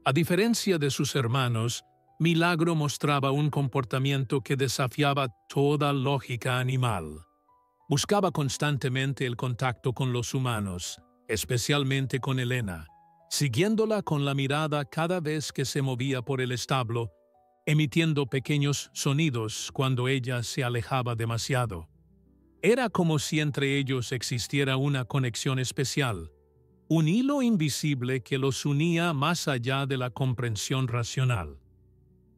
A diferencia de sus hermanos, Milagro mostraba un comportamiento que desafiaba toda lógica animal. Buscaba constantemente el contacto con los humanos, especialmente con Elena, siguiéndola con la mirada cada vez que se movía por el establo, emitiendo pequeños sonidos cuando ella se alejaba demasiado. Era como si entre ellos existiera una conexión especial, un hilo invisible que los unía más allá de la comprensión racional.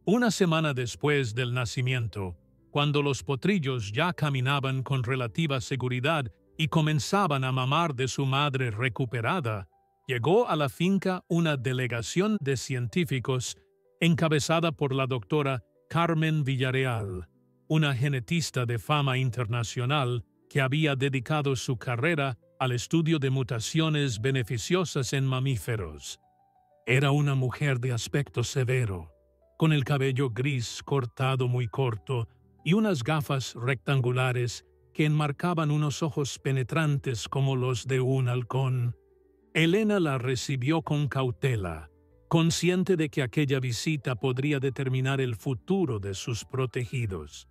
Una semana después del nacimiento, cuando los potrillos ya caminaban con relativa seguridad y comenzaban a mamar de su madre recuperada, llegó a la finca una delegación de científicos encabezada por la doctora Carmen Villarreal, una genetista de fama internacional que había dedicado su carrera al estudio de mutaciones beneficiosas en mamíferos. Era una mujer de aspecto severo, con el cabello gris cortado muy corto y unas gafas rectangulares que enmarcaban unos ojos penetrantes como los de un halcón. Elena la recibió con cautela, consciente de que aquella visita podría determinar el futuro de sus protegidos.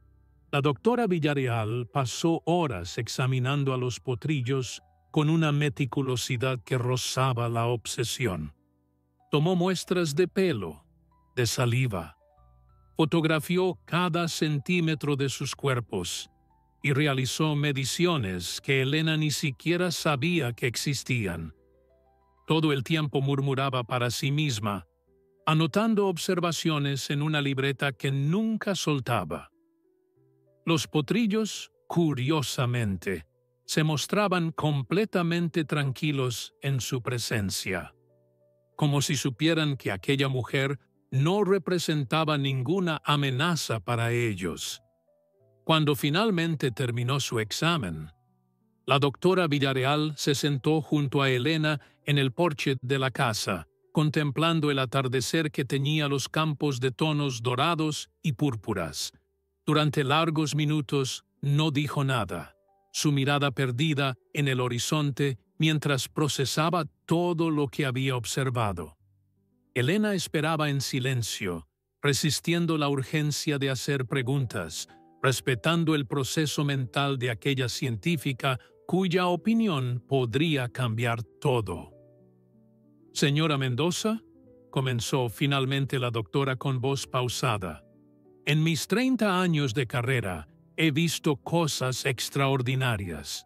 La doctora Villarreal pasó horas examinando a los potrillos con una meticulosidad que rozaba la obsesión. Tomó muestras de pelo, de saliva, fotografió cada centímetro de sus cuerpos y realizó mediciones que Elena ni siquiera sabía que existían. Todo el tiempo murmuraba para sí misma, anotando observaciones en una libreta que nunca soltaba. Los potrillos, curiosamente, se mostraban completamente tranquilos en su presencia, como si supieran que aquella mujer no representaba ninguna amenaza para ellos. Cuando finalmente terminó su examen, la doctora Villarreal se sentó junto a Elena en el porche de la casa, contemplando el atardecer que teñía los campos de tonos dorados y púrpuras. Durante largos minutos no dijo nada, su mirada perdida en el horizonte mientras procesaba todo lo que había observado. Elena esperaba en silencio, resistiendo la urgencia de hacer preguntas, respetando el proceso mental de aquella científica cuya opinión podría cambiar todo. «Señora Mendoza», comenzó finalmente la doctora con voz pausada, «en mis 30 años de carrera he visto cosas extraordinarias.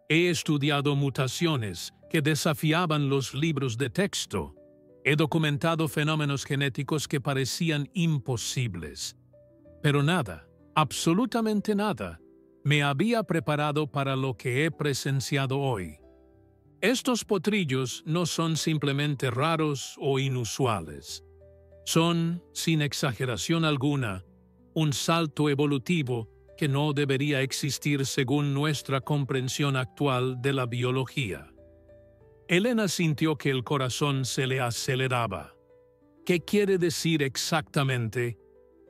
He estudiado mutaciones que desafiaban los libros de texto. He documentado fenómenos genéticos que parecían imposibles. Pero nada, absolutamente nada, me había preparado para lo que he presenciado hoy. Estos potrillos no son simplemente raros o inusuales. Son, sin exageración alguna, un salto evolutivo que no debería existir según nuestra comprensión actual de la biología». Elena sintió que el corazón se le aceleraba. «¿Qué quiere decir exactamente?».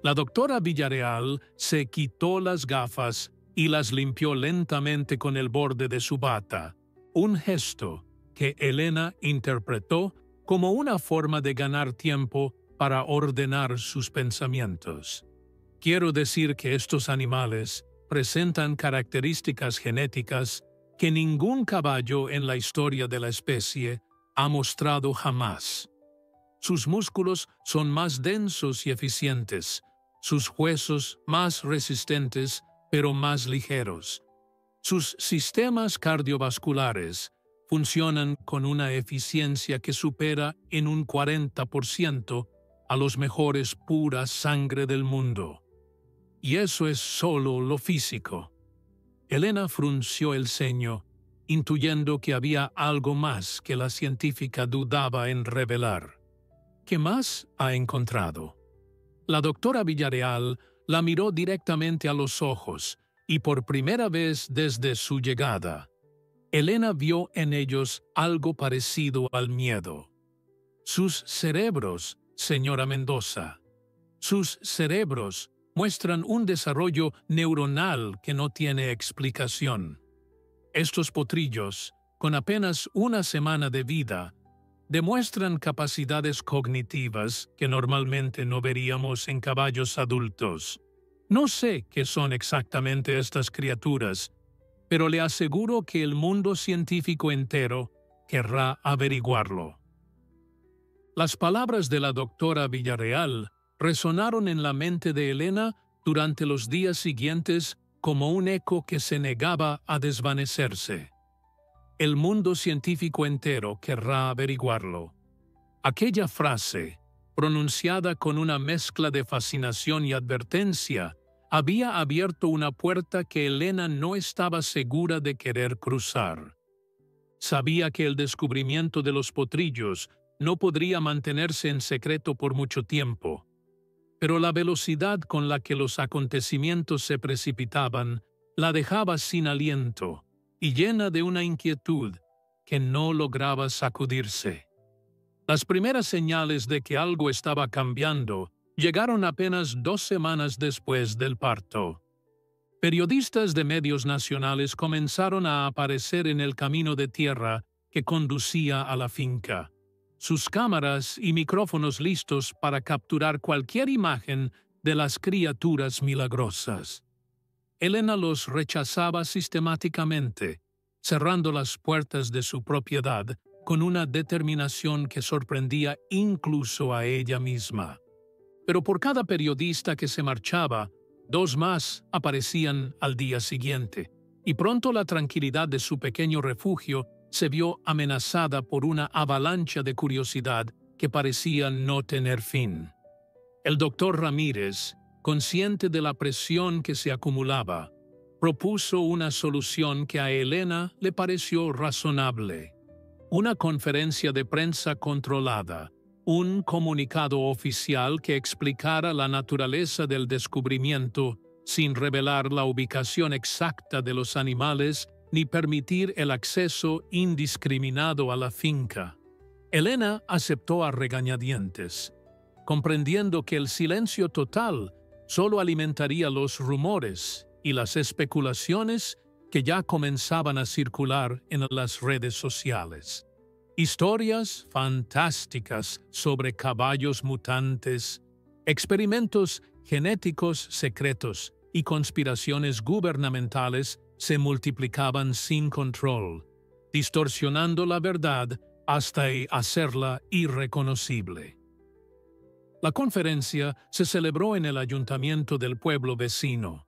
La doctora Villarreal se quitó las gafas y las limpió lentamente con el borde de su bata, un gesto que Elena interpretó como una forma de ganar tiempo para ordenar sus pensamientos. «Quiero decir que estos animales presentan características genéticas que ningún caballo en la historia de la especie ha mostrado jamás. Sus músculos son más densos y eficientes, sus huesos más resistentes pero más ligeros. Sus sistemas cardiovasculares funcionan con una eficiencia que supera en un 40% a los mejores pura sangre del mundo. Y eso es solo lo físico». Elena frunció el ceño, intuyendo que había algo más que la científica dudaba en revelar. «¿Qué más ha encontrado?». La doctora Villarreal la miró directamente a los ojos y por primera vez desde su llegada, Elena vio en ellos algo parecido al miedo. «Sus cerebros, señora Mendoza, sus cerebros muestran un desarrollo neuronal que no tiene explicación. Estos potrillos, con apenas una semana de vida, demuestran capacidades cognitivas que normalmente no veríamos en caballos adultos. No sé qué son exactamente estas criaturas, pero le aseguro que el mundo científico entero querrá averiguarlo». Las palabras de la doctora Villarreal resonaron en la mente de Elena durante los días siguientes como un eco que se negaba a desvanecerse. El mundo científico entero querrá averiguarlo. Aquella frase, pronunciada con una mezcla de fascinación y advertencia, había abierto una puerta que Elena no estaba segura de querer cruzar. Sabía que el descubrimiento de los potrillos no podría mantenerse en secreto por mucho tiempo. pero la velocidad con la que los acontecimientos se precipitaban la dejaba sin aliento y llena de una inquietud que no lograba sacudirse. Las primeras señales de que algo estaba cambiando llegaron apenas 2 semanas después del parto. Periodistas de medios nacionales comenzaron a aparecer en el camino de tierra que conducía a la finca, sus cámaras y micrófonos listos para capturar cualquier imagen de las criaturas milagrosas. Elena los rechazaba sistemáticamente, cerrando las puertas de su propiedad con una determinación que sorprendía incluso a ella misma. Pero por cada periodista que se marchaba, 2 más aparecían al día siguiente, y pronto la tranquilidad de su pequeño refugio se vio amenazada por una avalancha de curiosidad que parecía no tener fin. El doctor Ramírez, consciente de la presión que se acumulaba, propuso una solución que a Elena le pareció razonable. Una conferencia de prensa controlada, un comunicado oficial que explicara la naturaleza del descubrimiento sin revelar la ubicación exacta de los animales ni permitir el acceso indiscriminado a la finca. Elena aceptó a regañadientes, comprendiendo que el silencio total solo alimentaría los rumores y las especulaciones que ya comenzaban a circular en las redes sociales. Historias fantásticas sobre caballos mutantes, experimentos genéticos secretos y conspiraciones gubernamentales se multiplicaban sin control, distorsionando la verdad hasta hacerla irreconocible. La conferencia se celebró en el ayuntamiento del pueblo vecino,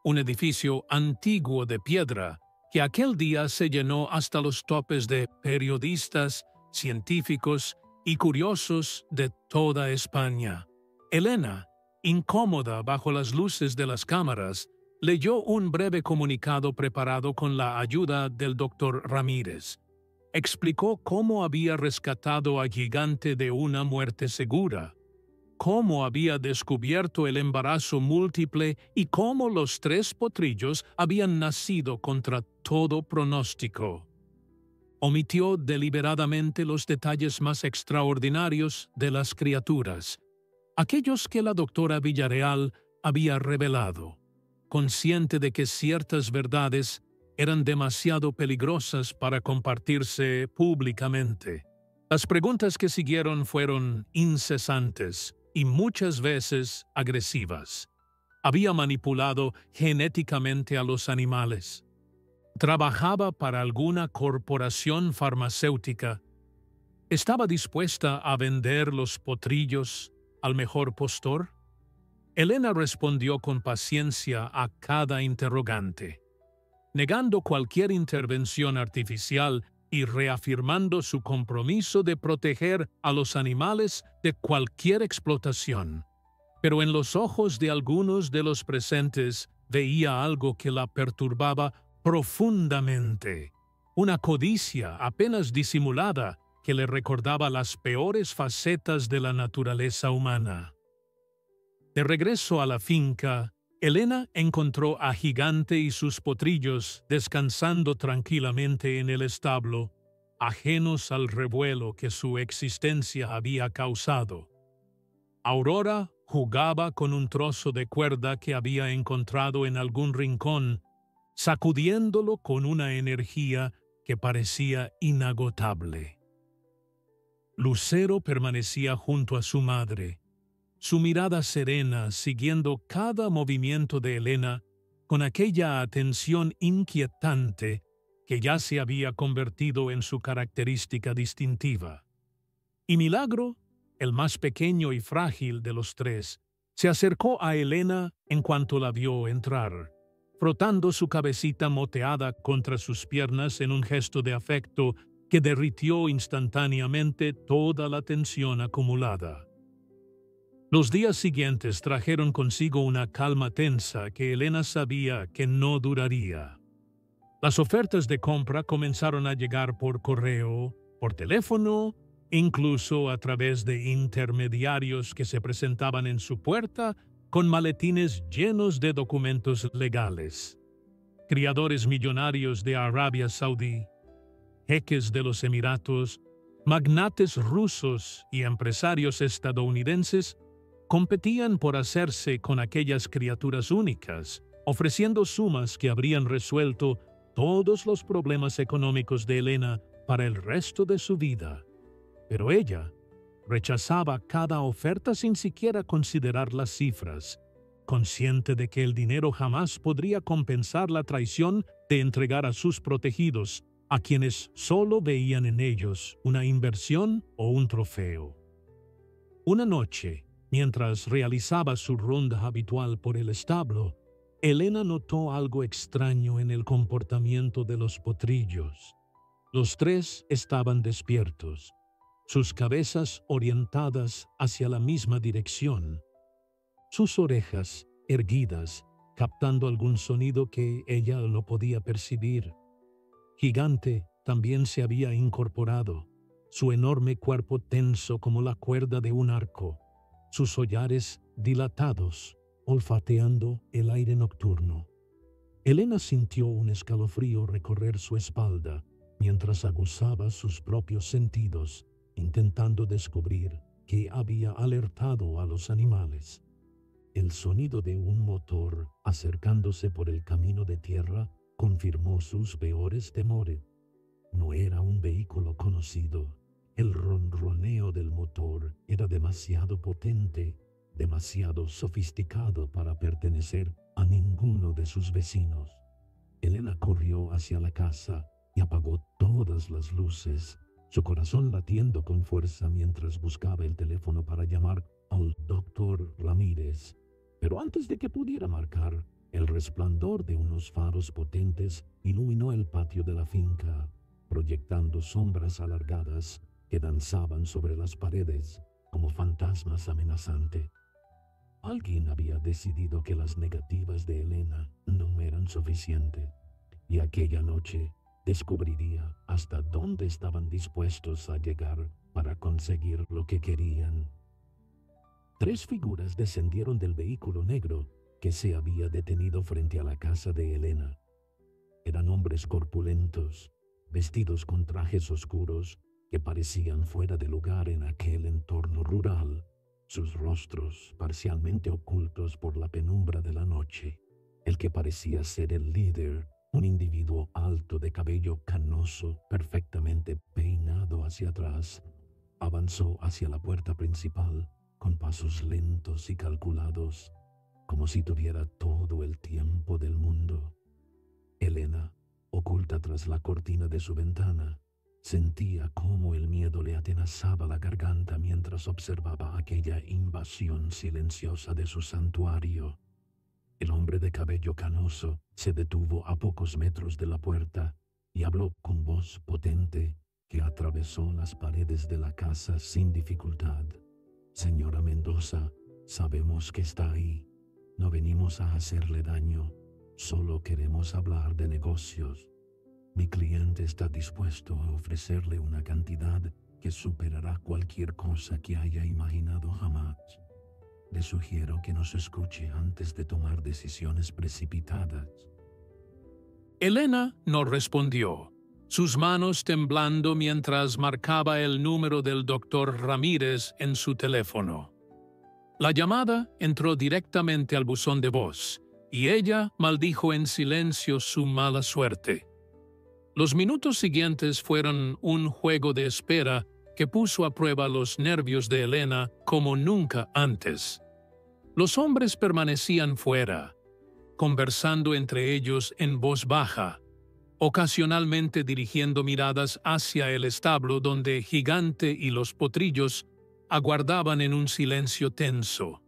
un edificio antiguo de piedra que aquel día se llenó hasta los topes de periodistas, científicos y curiosos de toda España. Elena, incómoda bajo las luces de las cámaras, leyó un breve comunicado preparado con la ayuda del doctor Ramírez. Explicó cómo había rescatado a Gigante de una muerte segura, cómo había descubierto el embarazo múltiple y cómo los 3 potrillos habían nacido contra todo pronóstico. Omitió deliberadamente los detalles más extraordinarios de las criaturas, aquellos que la doctora Villarreal había revelado, consciente de que ciertas verdades eran demasiado peligrosas para compartirse públicamente. Las preguntas que siguieron fueron incesantes y muchas veces agresivas. Había manipulado genéticamente a los animales. Trabajaba para alguna corporación farmacéutica. ¿Estaba dispuesta a vender los potrillos al mejor postor? Elena respondió con paciencia a cada interrogante, negando cualquier intervención artificial y reafirmando su compromiso de proteger a los animales de cualquier explotación. Pero en los ojos de algunos de los presentes veía algo que la perturbaba profundamente, una codicia apenas disimulada que le recordaba las peores facetas de la naturaleza humana. De regreso a la finca, Elena encontró a Gigante y sus potrillos descansando tranquilamente en el establo, ajenos al revuelo que su existencia había causado. Aurora jugaba con un trozo de cuerda que había encontrado en algún rincón, sacudiéndolo con una energía que parecía inagotable. Lucero permanecía junto a su madre, su mirada serena siguiendo cada movimiento de Elena con aquella atención inquietante que ya se había convertido en su característica distintiva. Y Milagro, el más pequeño y frágil de los 3, se acercó a Elena en cuanto la vio entrar, frotando su cabecita moteada contra sus piernas en un gesto de afecto que derritió instantáneamente toda la tensión acumulada. Los días siguientes trajeron consigo una calma tensa que Elena sabía que no duraría. Las ofertas de compra comenzaron a llegar por correo, por teléfono incluso a través de intermediarios que se presentaban en su puerta con maletines llenos de documentos legales. Criadores millonarios de Arabia Saudí, jeques de los Emiratos, magnates rusos y empresarios estadounidenses competían por hacerse con aquellas criaturas únicas, ofreciendo sumas que habrían resuelto todos los problemas económicos de Elena para el resto de su vida. Pero ella rechazaba cada oferta sin siquiera considerar las cifras, consciente de que el dinero jamás podría compensar la traición de entregar a sus protegidos, a quienes solo veían en ellos una inversión o un trofeo. Una noche, mientras realizaba su ronda habitual por el establo, Elena notó algo extraño en el comportamiento de los potrillos. Los tres estaban despiertos, sus cabezas orientadas hacia la misma dirección, sus orejas erguidas, captando algún sonido que ella no podía percibir. Gigante también se había incorporado, su enorme cuerpo tenso como la cuerda de un arco, sus hollares dilatados, olfateando el aire nocturno. Elena sintió un escalofrío recorrer su espalda mientras aguzaba sus propios sentidos, intentando descubrir qué había alertado a los animales. El sonido de un motor acercándose por el camino de tierra confirmó sus peores temores. No era un vehículo conocido. El ronroneo del motor era demasiado potente, demasiado sofisticado para pertenecer a ninguno de sus vecinos. Elena corrió hacia la casa y apagó todas las luces, su corazón latiendo con fuerza mientras buscaba el teléfono para llamar al doctor Ramírez. Pero antes de que pudiera marcar, el resplandor de unos faros potentes iluminó el patio de la finca, proyectando sombras alargadas que danzaban sobre las paredes como fantasmas amenazantes. Alguien había decidido que las negativas de Elena no eran suficientes, y aquella noche descubriría hasta dónde estaban dispuestos a llegar para conseguir lo que querían. Tres figuras descendieron del vehículo negro que se había detenido frente a la casa de Elena. Eran hombres corpulentos, vestidos con trajes oscuros que parecían fuera de lugar en aquel entorno rural, sus rostros parcialmente ocultos por la penumbra de la noche. El que parecía ser el líder, un individuo alto de cabello canoso, perfectamente peinado hacia atrás, avanzó hacia la puerta principal con pasos lentos y calculados, como si tuviera todo el tiempo del mundo. Elena, oculta tras la cortina de su ventana, sentía cómo el miedo le atenazaba la garganta mientras observaba aquella invasión silenciosa de su santuario. El hombre de cabello canoso se detuvo a pocos metros de la puerta y habló con voz potente que atravesó las paredes de la casa sin dificultad. Señora Mendoza, sabemos que está ahí. No venimos a hacerle daño, solo queremos hablar de negocios. Mi cliente está dispuesto a ofrecerle una cantidad que superará cualquier cosa que haya imaginado jamás. Le sugiero que nos escuche antes de tomar decisiones precipitadas. Elena no respondió, sus manos temblando mientras marcaba el número del doctor Ramírez en su teléfono. La llamada entró directamente al buzón de voz, y ella maldijo en silencio su mala suerte. Los minutos siguientes fueron un juego de espera que puso a prueba los nervios de Elena como nunca antes. Los hombres permanecían fuera, conversando entre ellos en voz baja, ocasionalmente dirigiendo miradas hacia el establo donde Gigante y los potrillos aguardaban en un silencio tenso.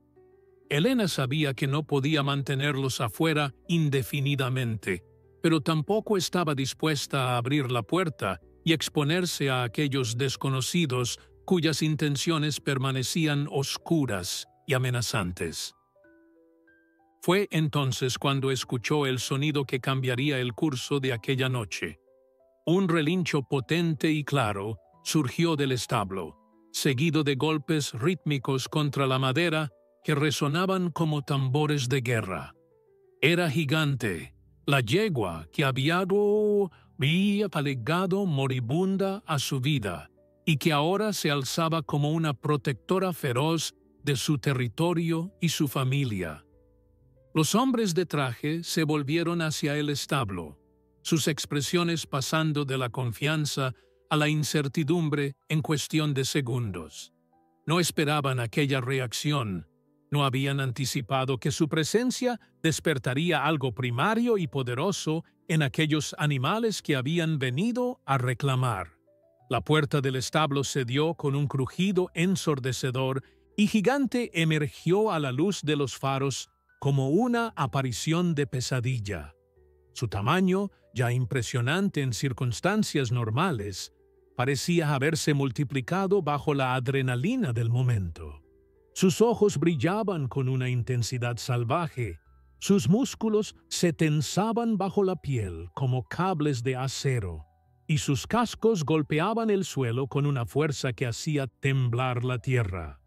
Elena sabía que no podía mantenerlos afuera indefinidamente, pero tampoco estaba dispuesta a abrir la puerta y exponerse a aquellos desconocidos cuyas intenciones permanecían oscuras y amenazantes. Fue entonces cuando escuchó el sonido que cambiaría el curso de aquella noche. Un relincho potente y claro surgió del establo, seguido de golpes rítmicos contra la madera que resonaban como tambores de guerra. Era Gigante, la yegua que había palegado moribunda a su vida y que ahora se alzaba como una protectora feroz de su territorio y su familia. Los hombres de traje se volvieron hacia el establo, sus expresiones pasando de la confianza a la incertidumbre en cuestión de segundos. No esperaban aquella reacción, no habían anticipado que su presencia despertaría algo primario y poderoso en aquellos animales que habían venido a reclamar. La puerta del establo cedió con un crujido ensordecedor y Gigante emergió a la luz de los faros como una aparición de pesadilla. Su tamaño, ya impresionante en circunstancias normales, parecía haberse multiplicado bajo la adrenalina del momento. Sus ojos brillaban con una intensidad salvaje, sus músculos se tensaban bajo la piel como cables de acero, y sus cascos golpeaban el suelo con una fuerza que hacía temblar la tierra.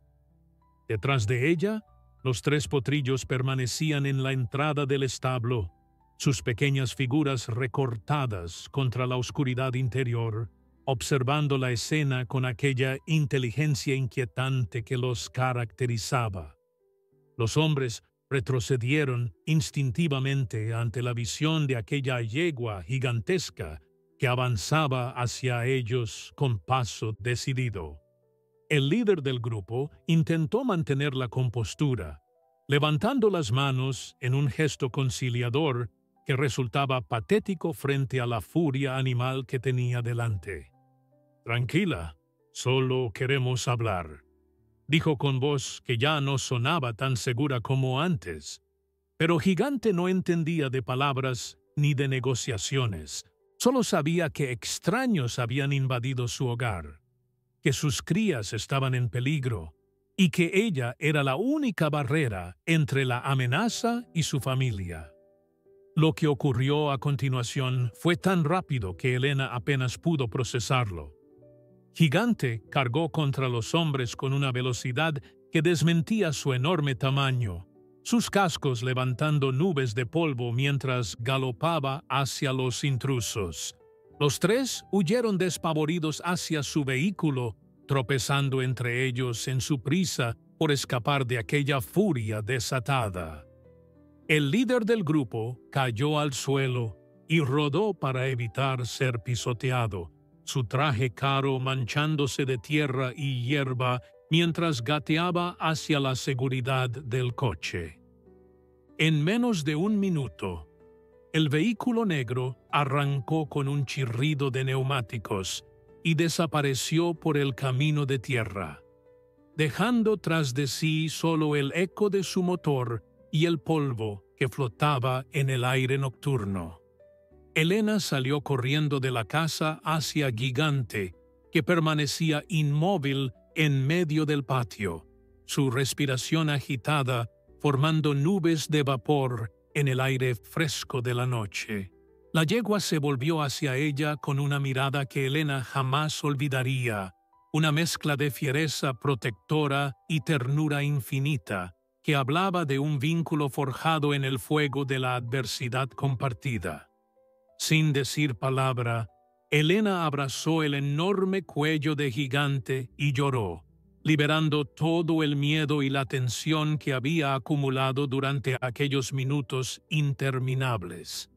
Detrás de ella, los tres potrillos permanecían en la entrada del establo, sus pequeñas figuras recortadas contra la oscuridad interior, observando la escena con aquella inteligencia inquietante que los caracterizaba. Los hombres retrocedieron instintivamente ante la visión de aquella yegua gigantesca que avanzaba hacia ellos con paso decidido. El líder del grupo intentó mantener la compostura, levantando las manos en un gesto conciliador que resultaba patético frente a la furia animal que tenía delante. «Tranquila, solo queremos hablar», dijo con voz que ya no sonaba tan segura como antes. Pero Gigante no entendía de palabras ni de negociaciones, solo sabía que extraños habían invadido su hogar, que sus crías estaban en peligro y que ella era la única barrera entre la amenaza y su familia. Lo que ocurrió a continuación fue tan rápido que Elena apenas pudo procesarlo. Gigante cargó contra los hombres con una velocidad que desmentía su enorme tamaño, sus cascos levantando nubes de polvo mientras galopaba hacia los intrusos. Los tres huyeron despavoridos hacia su vehículo, tropezando entre ellos en su prisa por escapar de aquella furia desatada. El líder del grupo cayó al suelo y rodó para evitar ser pisoteado, su traje caro manchándose de tierra y hierba mientras gateaba hacia la seguridad del coche. En menos de un minuto, el vehículo negro arrancó con un chirrido de neumáticos y desapareció por el camino de tierra, dejando tras de sí solo el eco de su motor y el polvo que flotaba en el aire nocturno. Elena salió corriendo de la casa hacia Gigante, que permanecía inmóvil en medio del patio, su respiración agitada formando nubes de vapor en el aire fresco de la noche. La yegua se volvió hacia ella con una mirada que Elena jamás olvidaría, una mezcla de fiereza protectora y ternura infinita, que hablaba de un vínculo forjado en el fuego de la adversidad compartida. Sin decir palabra, Elena abrazó el enorme cuello de Gigante y lloró, liberando todo el miedo y la tensión que había acumulado durante aquellos minutos interminables.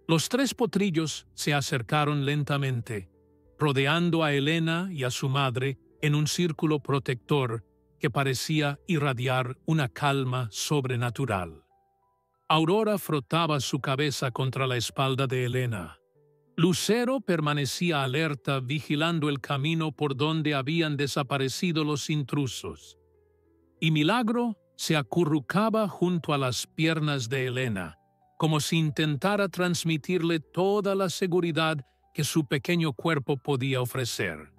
Los tres potrillos se acercaron lentamente, rodeando a Elena y a su madre en un círculo protector que parecía irradiar una calma sobrenatural. Aurora frotaba su cabeza contra la espalda de Elena. Lucero permanecía alerta vigilando el camino por donde habían desaparecido los intrusos. Y Milagro se acurrucaba junto a las piernas de Elena, como si intentara transmitirle toda la seguridad que su pequeño cuerpo podía ofrecer.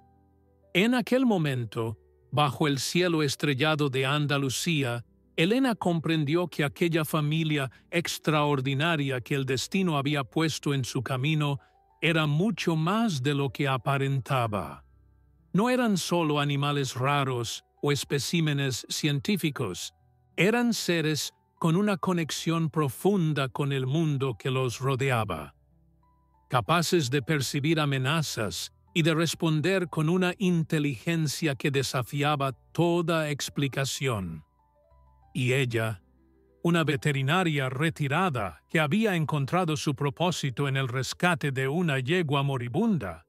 En aquel momento, bajo el cielo estrellado de Andalucía, Elena comprendió que aquella familia extraordinaria que el destino había puesto en su camino era mucho más de lo que aparentaba. no eran solo animales raros o especímenes científicos, eran seres con una conexión profunda con el mundo que los rodeaba, capaces de percibir amenazas y de responder con una inteligencia que desafiaba toda explicación. Y ella, una veterinaria retirada que había encontrado su propósito en el rescate de una yegua moribunda,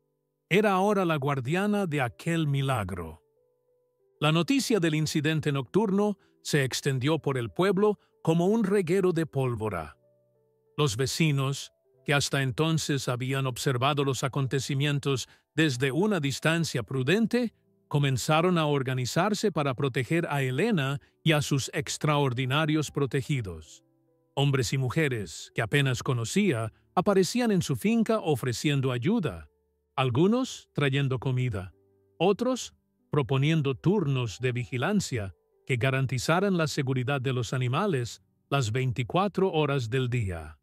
era ahora la guardiana de aquel milagro. La noticia del incidente nocturno se extendió por el pueblo como un reguero de pólvora. Los vecinos, que hasta entonces habían observado los acontecimientos desde una distancia prudente, comenzaron a organizarse para proteger a Elena y a sus extraordinarios protegidos. Hombres y mujeres, que apenas conocía, aparecían en su finca ofreciendo ayuda, algunos trayendo comida, otros proponiendo turnos de vigilancia que garantizaran la seguridad de los animales las 24 horas del día.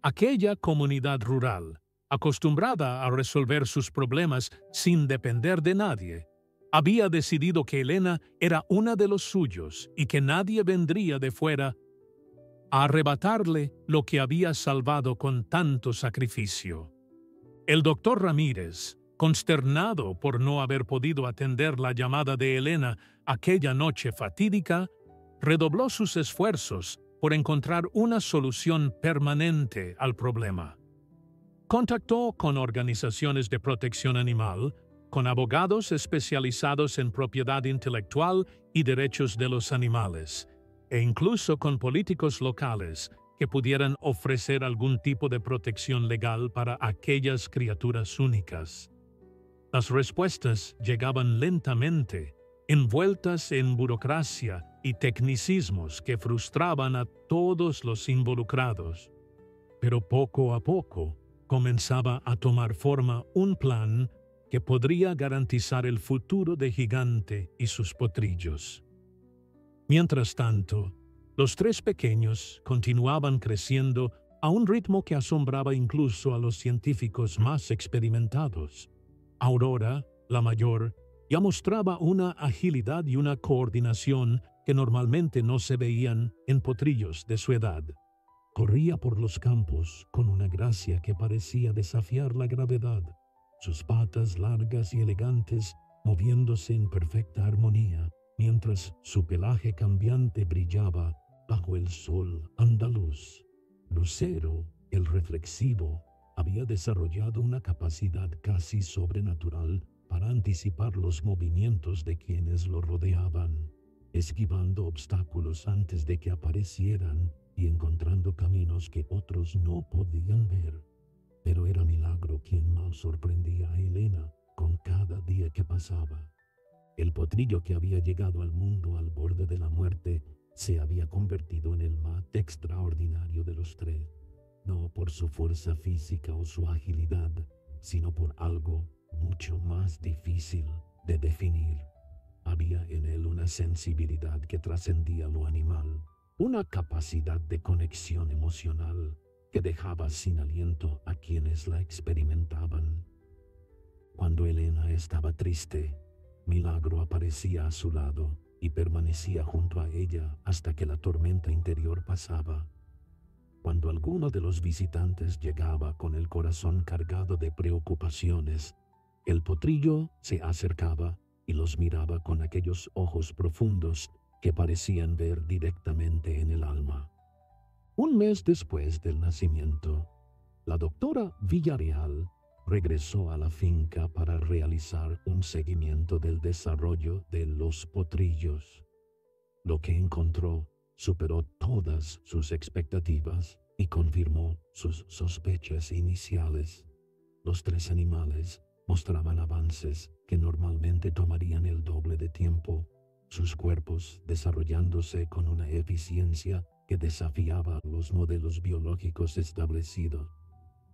Aquella comunidad rural, acostumbrada a resolver sus problemas sin depender de nadie, había decidido que Elena era una de los suyos y que nadie vendría de fuera a arrebatarle lo que había salvado con tanto sacrificio. El doctor Ramírez, consternado por no haber podido atender la llamada de Elena aquella noche fatídica, redobló sus esfuerzos por encontrar una solución permanente al problema. Contactó con organizaciones de protección animal, con abogados especializados en propiedad intelectual y derechos de los animales, e incluso con políticos locales que pudieran ofrecer algún tipo de protección legal para aquellas criaturas únicas. Las respuestas llegaban lentamente, envueltas en burocracia y tecnicismos que frustraban a todos los involucrados. Pero poco a poco comenzaba a tomar forma un plan que podría garantizar el futuro de Gigante y sus potrillos. Mientras tanto, los tres pequeños continuaban creciendo a un ritmo que asombraba incluso a los científicos más experimentados. Aurora, la mayor, ya mostraba una agilidad y una coordinación que normalmente no se veían en potrillos de su edad. Corría por los campos con una gracia que parecía desafiar la gravedad, sus patas largas y elegantes moviéndose en perfecta armonía, mientras su pelaje cambiante brillaba bajo el sol andaluz. Lucero, el reflexivo, había desarrollado una capacidad casi sobrenatural para anticipar los movimientos de quienes lo rodeaban, esquivando obstáculos antes de que aparecieran y encontrando caminos que otros no podían ver. Pero era Milagro quien más sorprendía a Elena con cada día que pasaba. El potrillo que había llegado al mundo al borde de la muerte se había convertido en el más extraordinario de los tres, no por su fuerza física o su agilidad, sino por algo mucho más difícil de definir. Había en él una sensibilidad que trascendía lo animal, una capacidad de conexión emocional que dejaba sin aliento a quienes la experimentaban. Cuando Elena estaba triste, Milagro aparecía a su lado y permanecía junto a ella hasta que la tormenta interior pasaba. Cuando alguno de los visitantes llegaba con el corazón cargado de preocupaciones, el potrillo se acercaba y los miraba con aquellos ojos profundos que parecían ver directamente en el alma. Un mes después del nacimiento, la doctora Villarreal regresó a la finca para realizar un seguimiento del desarrollo de los potrillos. Lo que encontró superó todas sus expectativas y confirmó sus sospechas iniciales. Los tres animales mostraban avances que normalmente tomarían el doble de tiempo, sus cuerpos desarrollándose con una eficiencia que desafiaba los modelos biológicos establecidos.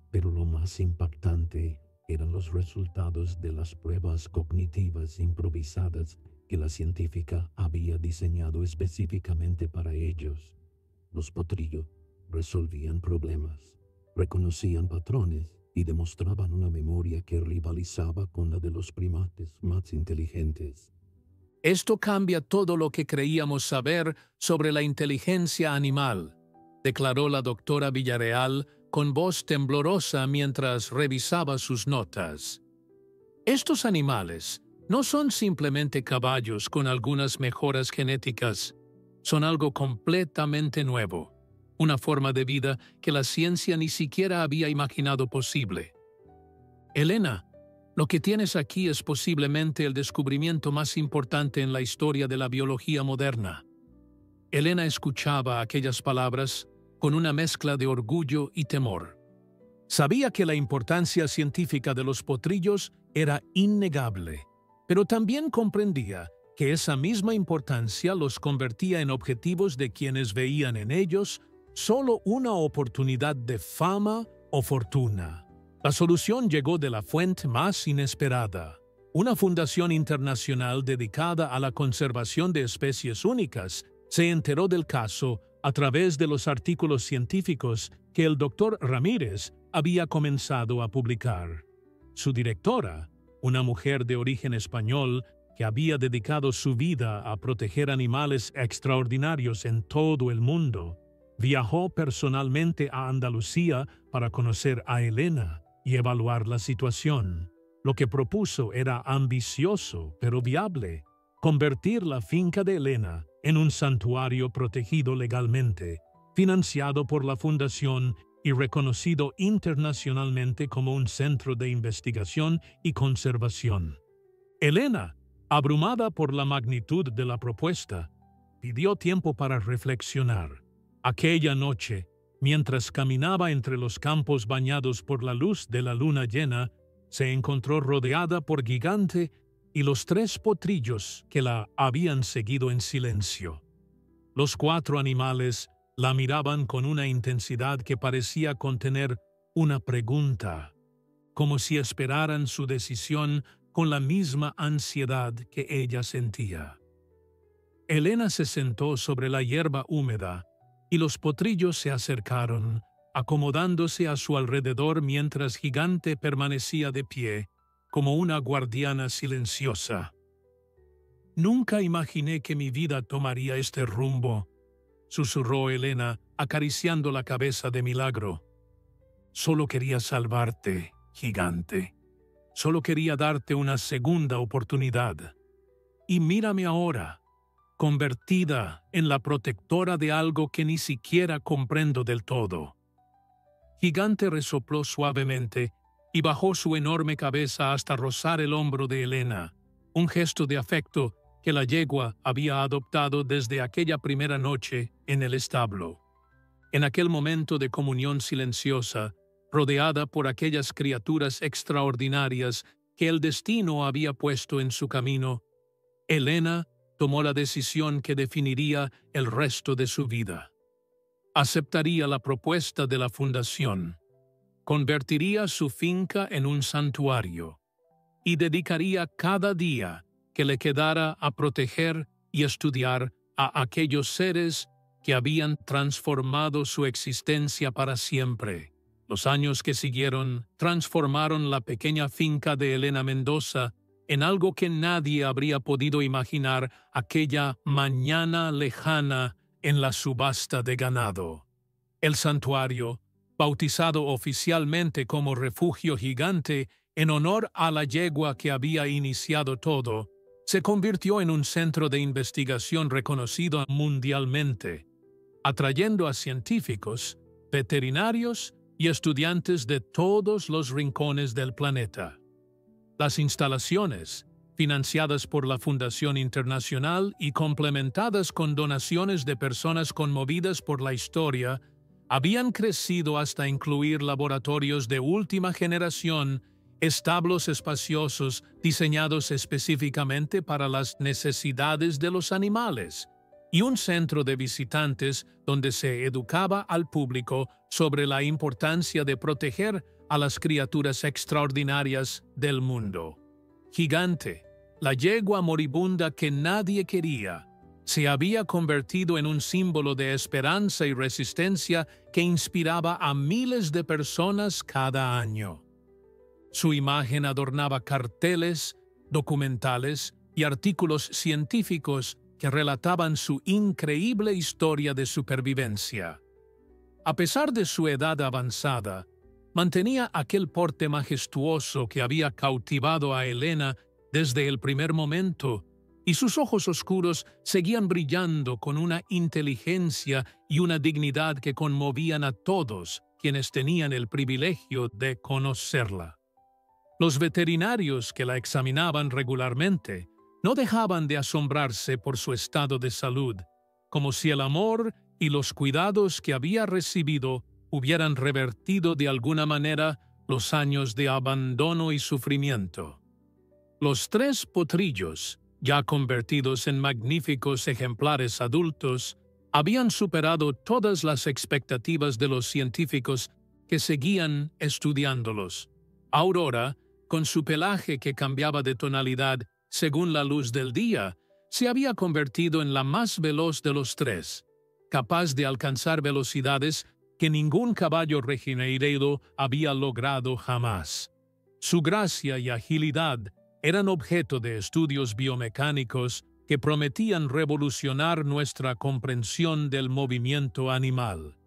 Pero lo más impactante eran los resultados de las pruebas cognitivas improvisadas que la científica había diseñado específicamente para ellos. Los potrillos resolvían problemas, reconocían patrones y demostraban una memoria que rivalizaba con la de los primates más inteligentes. Esto cambia todo lo que creíamos saber sobre la inteligencia animal, declaró la doctora Villarreal con voz temblorosa mientras revisaba sus notas. Estos animales no son simplemente caballos con algunas mejoras genéticas, son algo completamente nuevo, una forma de vida que la ciencia ni siquiera había imaginado posible. Elena, lo que tienes aquí es posiblemente el descubrimiento más importante en la historia de la biología moderna. Elena escuchaba aquellas palabras con una mezcla de orgullo y temor. Sabía que la importancia científica de los potrillos era innegable, pero también comprendía que esa misma importancia los convertía en objetivos de quienes veían en ellos solo una oportunidad de fama o fortuna. La solución llegó de la fuente más inesperada. Una fundación internacional dedicada a la conservación de especies únicas se enteró del caso a través de los artículos científicos que el Dr. Ramírez había comenzado a publicar. Su directora, una mujer de origen español que había dedicado su vida a proteger animales extraordinarios en todo el mundo, viajó personalmente a Andalucía para conocer a Elena y evaluar la situación. Lo que propuso era ambicioso, pero viable: convertir la finca de Elena en un santuario protegido legalmente, financiado por la Fundación y reconocido internacionalmente como un centro de investigación y conservación. Elena, abrumada por la magnitud de la propuesta, pidió tiempo para reflexionar. Aquella noche, mientras caminaba entre los campos bañados por la luz de la luna llena, se encontró rodeada por Gigante y los 3 potrillos que la habían seguido en silencio. Los 4 animales la miraban con una intensidad que parecía contener una pregunta, como si esperaran su decisión con la misma ansiedad que ella sentía. Elena se sentó sobre la hierba húmeda y los potrillos se acercaron, acomodándose a su alrededor mientras Gigante permanecía de pie, como una guardiana silenciosa. «Nunca imaginé que mi vida tomaría este rumbo», susurró Elena, acariciando la cabeza de Milagro. «Solo quería salvarte, Gigante. Solo quería darte una segunda oportunidad. Y mírame ahora, convertida en la protectora de algo que ni siquiera comprendo del todo». Gigante resopló suavemente y bajó su enorme cabeza hasta rozar el hombro de Elena, un gesto de afecto que la yegua había adoptado desde aquella primera noche en el establo. En aquel momento de comunión silenciosa, rodeada por aquellas criaturas extraordinarias que el destino había puesto en su camino, Elena tomó la decisión que definiría el resto de su vida. Aceptaría la propuesta de la Fundación, convertiría su finca en un santuario y dedicaría cada día que le quedara a proteger y estudiar a aquellos seres que habían transformado su existencia para siempre. Los años que siguieron transformaron la pequeña finca de Elena Mendoza en algo que nadie habría podido imaginar aquella mañana lejana en la subasta de ganado. El santuario, bautizado oficialmente como Refugio Gigante en honor a la yegua que había iniciado todo, se convirtió en un centro de investigación reconocido mundialmente, atrayendo a científicos, veterinarios y estudiantes de todos los rincones del planeta. Las instalaciones, financiadas por la Fundación Internacional y complementadas con donaciones de personas conmovidas por la historia, habían crecido hasta incluir laboratorios de última generación, establos espaciosos diseñados específicamente para las necesidades de los animales, y un centro de visitantes donde se educaba al público sobre la importancia de proteger a las criaturas extraordinarias del mundo. Gigante, la yegua moribunda que nadie quería, Se había convertido en un símbolo de esperanza y resistencia que inspiraba a miles de personas cada año. Su imagen adornaba carteles, documentales y artículos científicos que relataban su increíble historia de supervivencia. A pesar de su edad avanzada, mantenía aquel porte majestuoso que había cautivado a Helena desde el primer momento, y sus ojos oscuros seguían brillando con una inteligencia y una dignidad que conmovían a todos quienes tenían el privilegio de conocerla. Los veterinarios que la examinaban regularmente no dejaban de asombrarse por su estado de salud, como si el amor y los cuidados que había recibido hubieran revertido de alguna manera los años de abandono y sufrimiento. Los 3 potrillos, ya convertidos en magníficos ejemplares adultos, habían superado todas las expectativas de los científicos que seguían estudiándolos. Aurora, con su pelaje que cambiaba de tonalidad según la luz del día, se había convertido en la más veloz de los 3, capaz de alcanzar velocidades que ningún caballo regineiro había logrado jamás. Su gracia y agilidad eran objeto de estudios biomecánicos que prometían revolucionar nuestra comprensión del movimiento animal.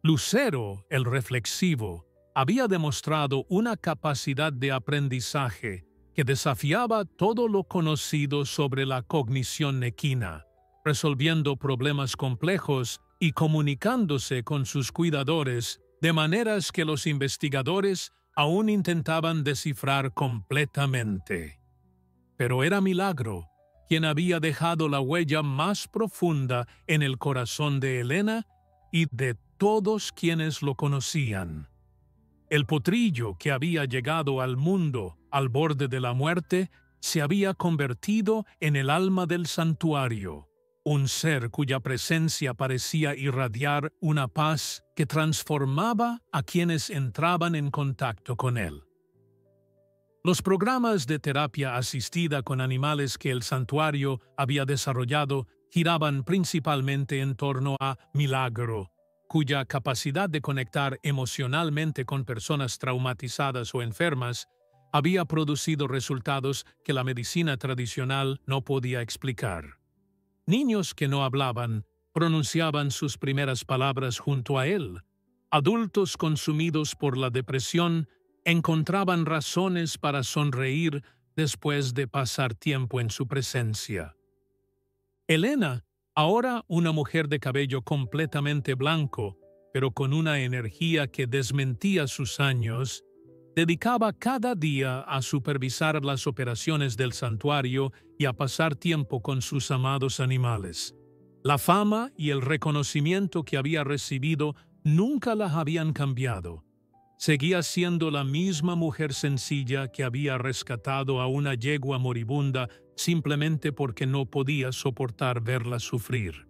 Lucero, el reflexivo, había demostrado una capacidad de aprendizaje que desafiaba todo lo conocido sobre la cognición equina, resolviendo problemas complejos y comunicándose con sus cuidadores de maneras que los investigadores aún intentaban descifrar completamente. Pero era Milagro quien había dejado la huella más profunda en el corazón de Helena y de todos quienes lo conocían. El potrillo que había llegado al mundo al borde de la muerte se había convertido en el alma del santuario, un ser cuya presencia parecía irradiar una paz que transformaba a quienes entraban en contacto con él. Los programas de terapia asistida con animales que el santuario había desarrollado giraban principalmente en torno a Milagro, cuya capacidad de conectar emocionalmente con personas traumatizadas o enfermas había producido resultados que la medicina tradicional no podía explicar. Niños que no hablaban pronunciaban sus primeras palabras junto a él. Adultos consumidos por la depresión encontraban razones para sonreír después de pasar tiempo en su presencia. Helena, ahora una mujer de cabello completamente blanco, pero con una energía que desmentía sus años, dedicaba cada día a supervisar las operaciones del santuario y a pasar tiempo con sus amados animales. La fama y el reconocimiento que había recibido nunca la habían cambiado. Seguía siendo la misma mujer sencilla que había rescatado a una yegua moribunda simplemente porque no podía soportar verla sufrir.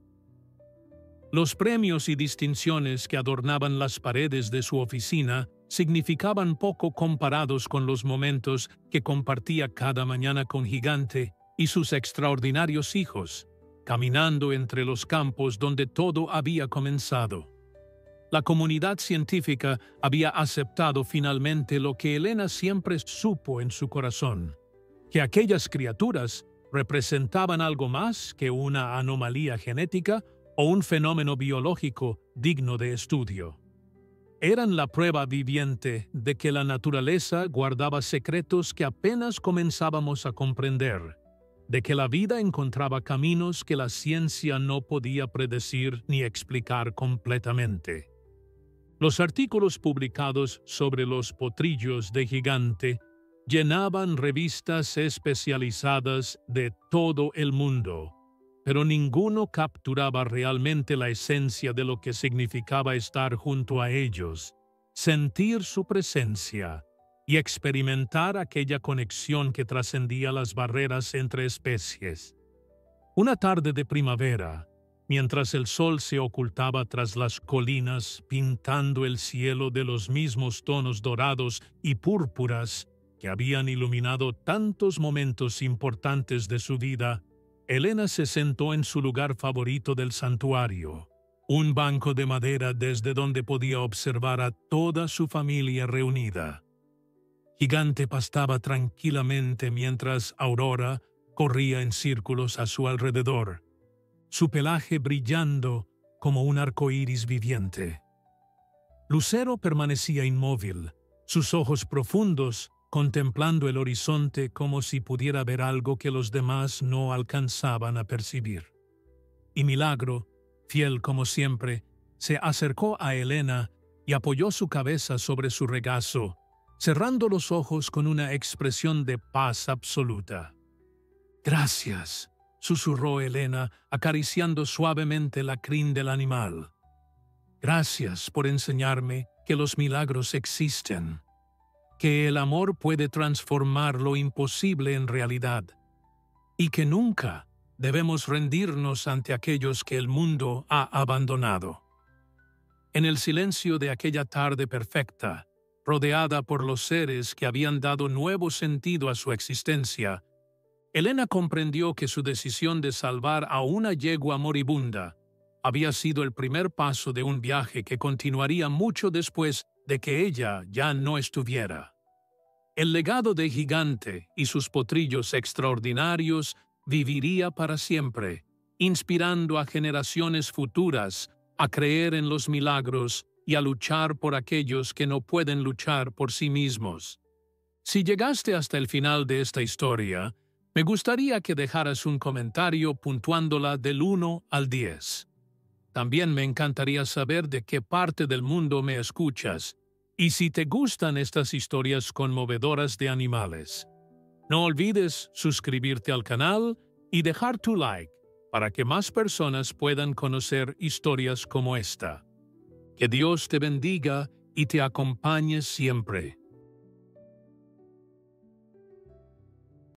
Los premios y distinciones que adornaban las paredes de su oficina significaban poco comparados con los momentos que compartía cada mañana con Gigante y sus extraordinarios hijos, caminando entre los campos donde todo había comenzado. La comunidad científica había aceptado finalmente lo que Helena siempre supo en su corazón, que aquellas criaturas representaban algo más que una anomalía genética o un fenómeno biológico digno de estudio. Eran la prueba viviente de que la naturaleza guardaba secretos que apenas comenzábamos a comprender, de que la vida encontraba caminos que la ciencia no podía predecir ni explicar completamente. Los artículos publicados sobre los potrillos de Gigante llenaban revistas especializadas de todo el mundo, pero ninguno capturaba realmente la esencia de lo que significaba estar junto a ellos, sentir su presencia y experimentar aquella conexión que trascendía las barreras entre especies. Una tarde de primavera, mientras el sol se ocultaba tras las colinas pintando el cielo de los mismos tonos dorados y púrpuras que habían iluminado tantos momentos importantes de su vida, Elena se sentó en su lugar favorito del santuario, un banco de madera desde donde podía observar a toda su familia reunida. Gigante pastaba tranquilamente mientras Aurora corría en círculos a su alrededor, su pelaje brillando como un arco iris viviente. Lucero permanecía inmóvil, sus ojos profundos contemplando el horizonte como si pudiera ver algo que los demás no alcanzaban a percibir. Y Milagro, fiel como siempre, se acercó a Elena y apoyó su cabeza sobre su regazo, cerrando los ojos con una expresión de paz absoluta. «Gracias», susurró Elena, acariciando suavemente la crin del animal. «Gracias por enseñarme que los milagros existen, que el amor puede transformar lo imposible en realidad, y que nunca debemos rendirnos ante aquellos que el mundo ha abandonado». En el silencio de aquella tarde perfecta, rodeada por los seres que habían dado nuevo sentido a su existencia, Elena comprendió que su decisión de salvar a una yegua moribunda había sido el primer paso de un viaje que continuaría mucho después de que ella ya no estuviera. El legado de Gigante y sus potrillos extraordinarios viviría para siempre, inspirando a generaciones futuras a creer en los milagros y a luchar por aquellos que no pueden luchar por sí mismos. Si llegaste hasta el final de esta historia, me gustaría que dejaras un comentario puntuándola del 1 al 10. También me encantaría saber de qué parte del mundo me escuchas y si te gustan estas historias conmovedoras de animales. No olvides suscribirte al canal y dejar tu like para que más personas puedan conocer historias como esta. Que Dios te bendiga y te acompañe siempre.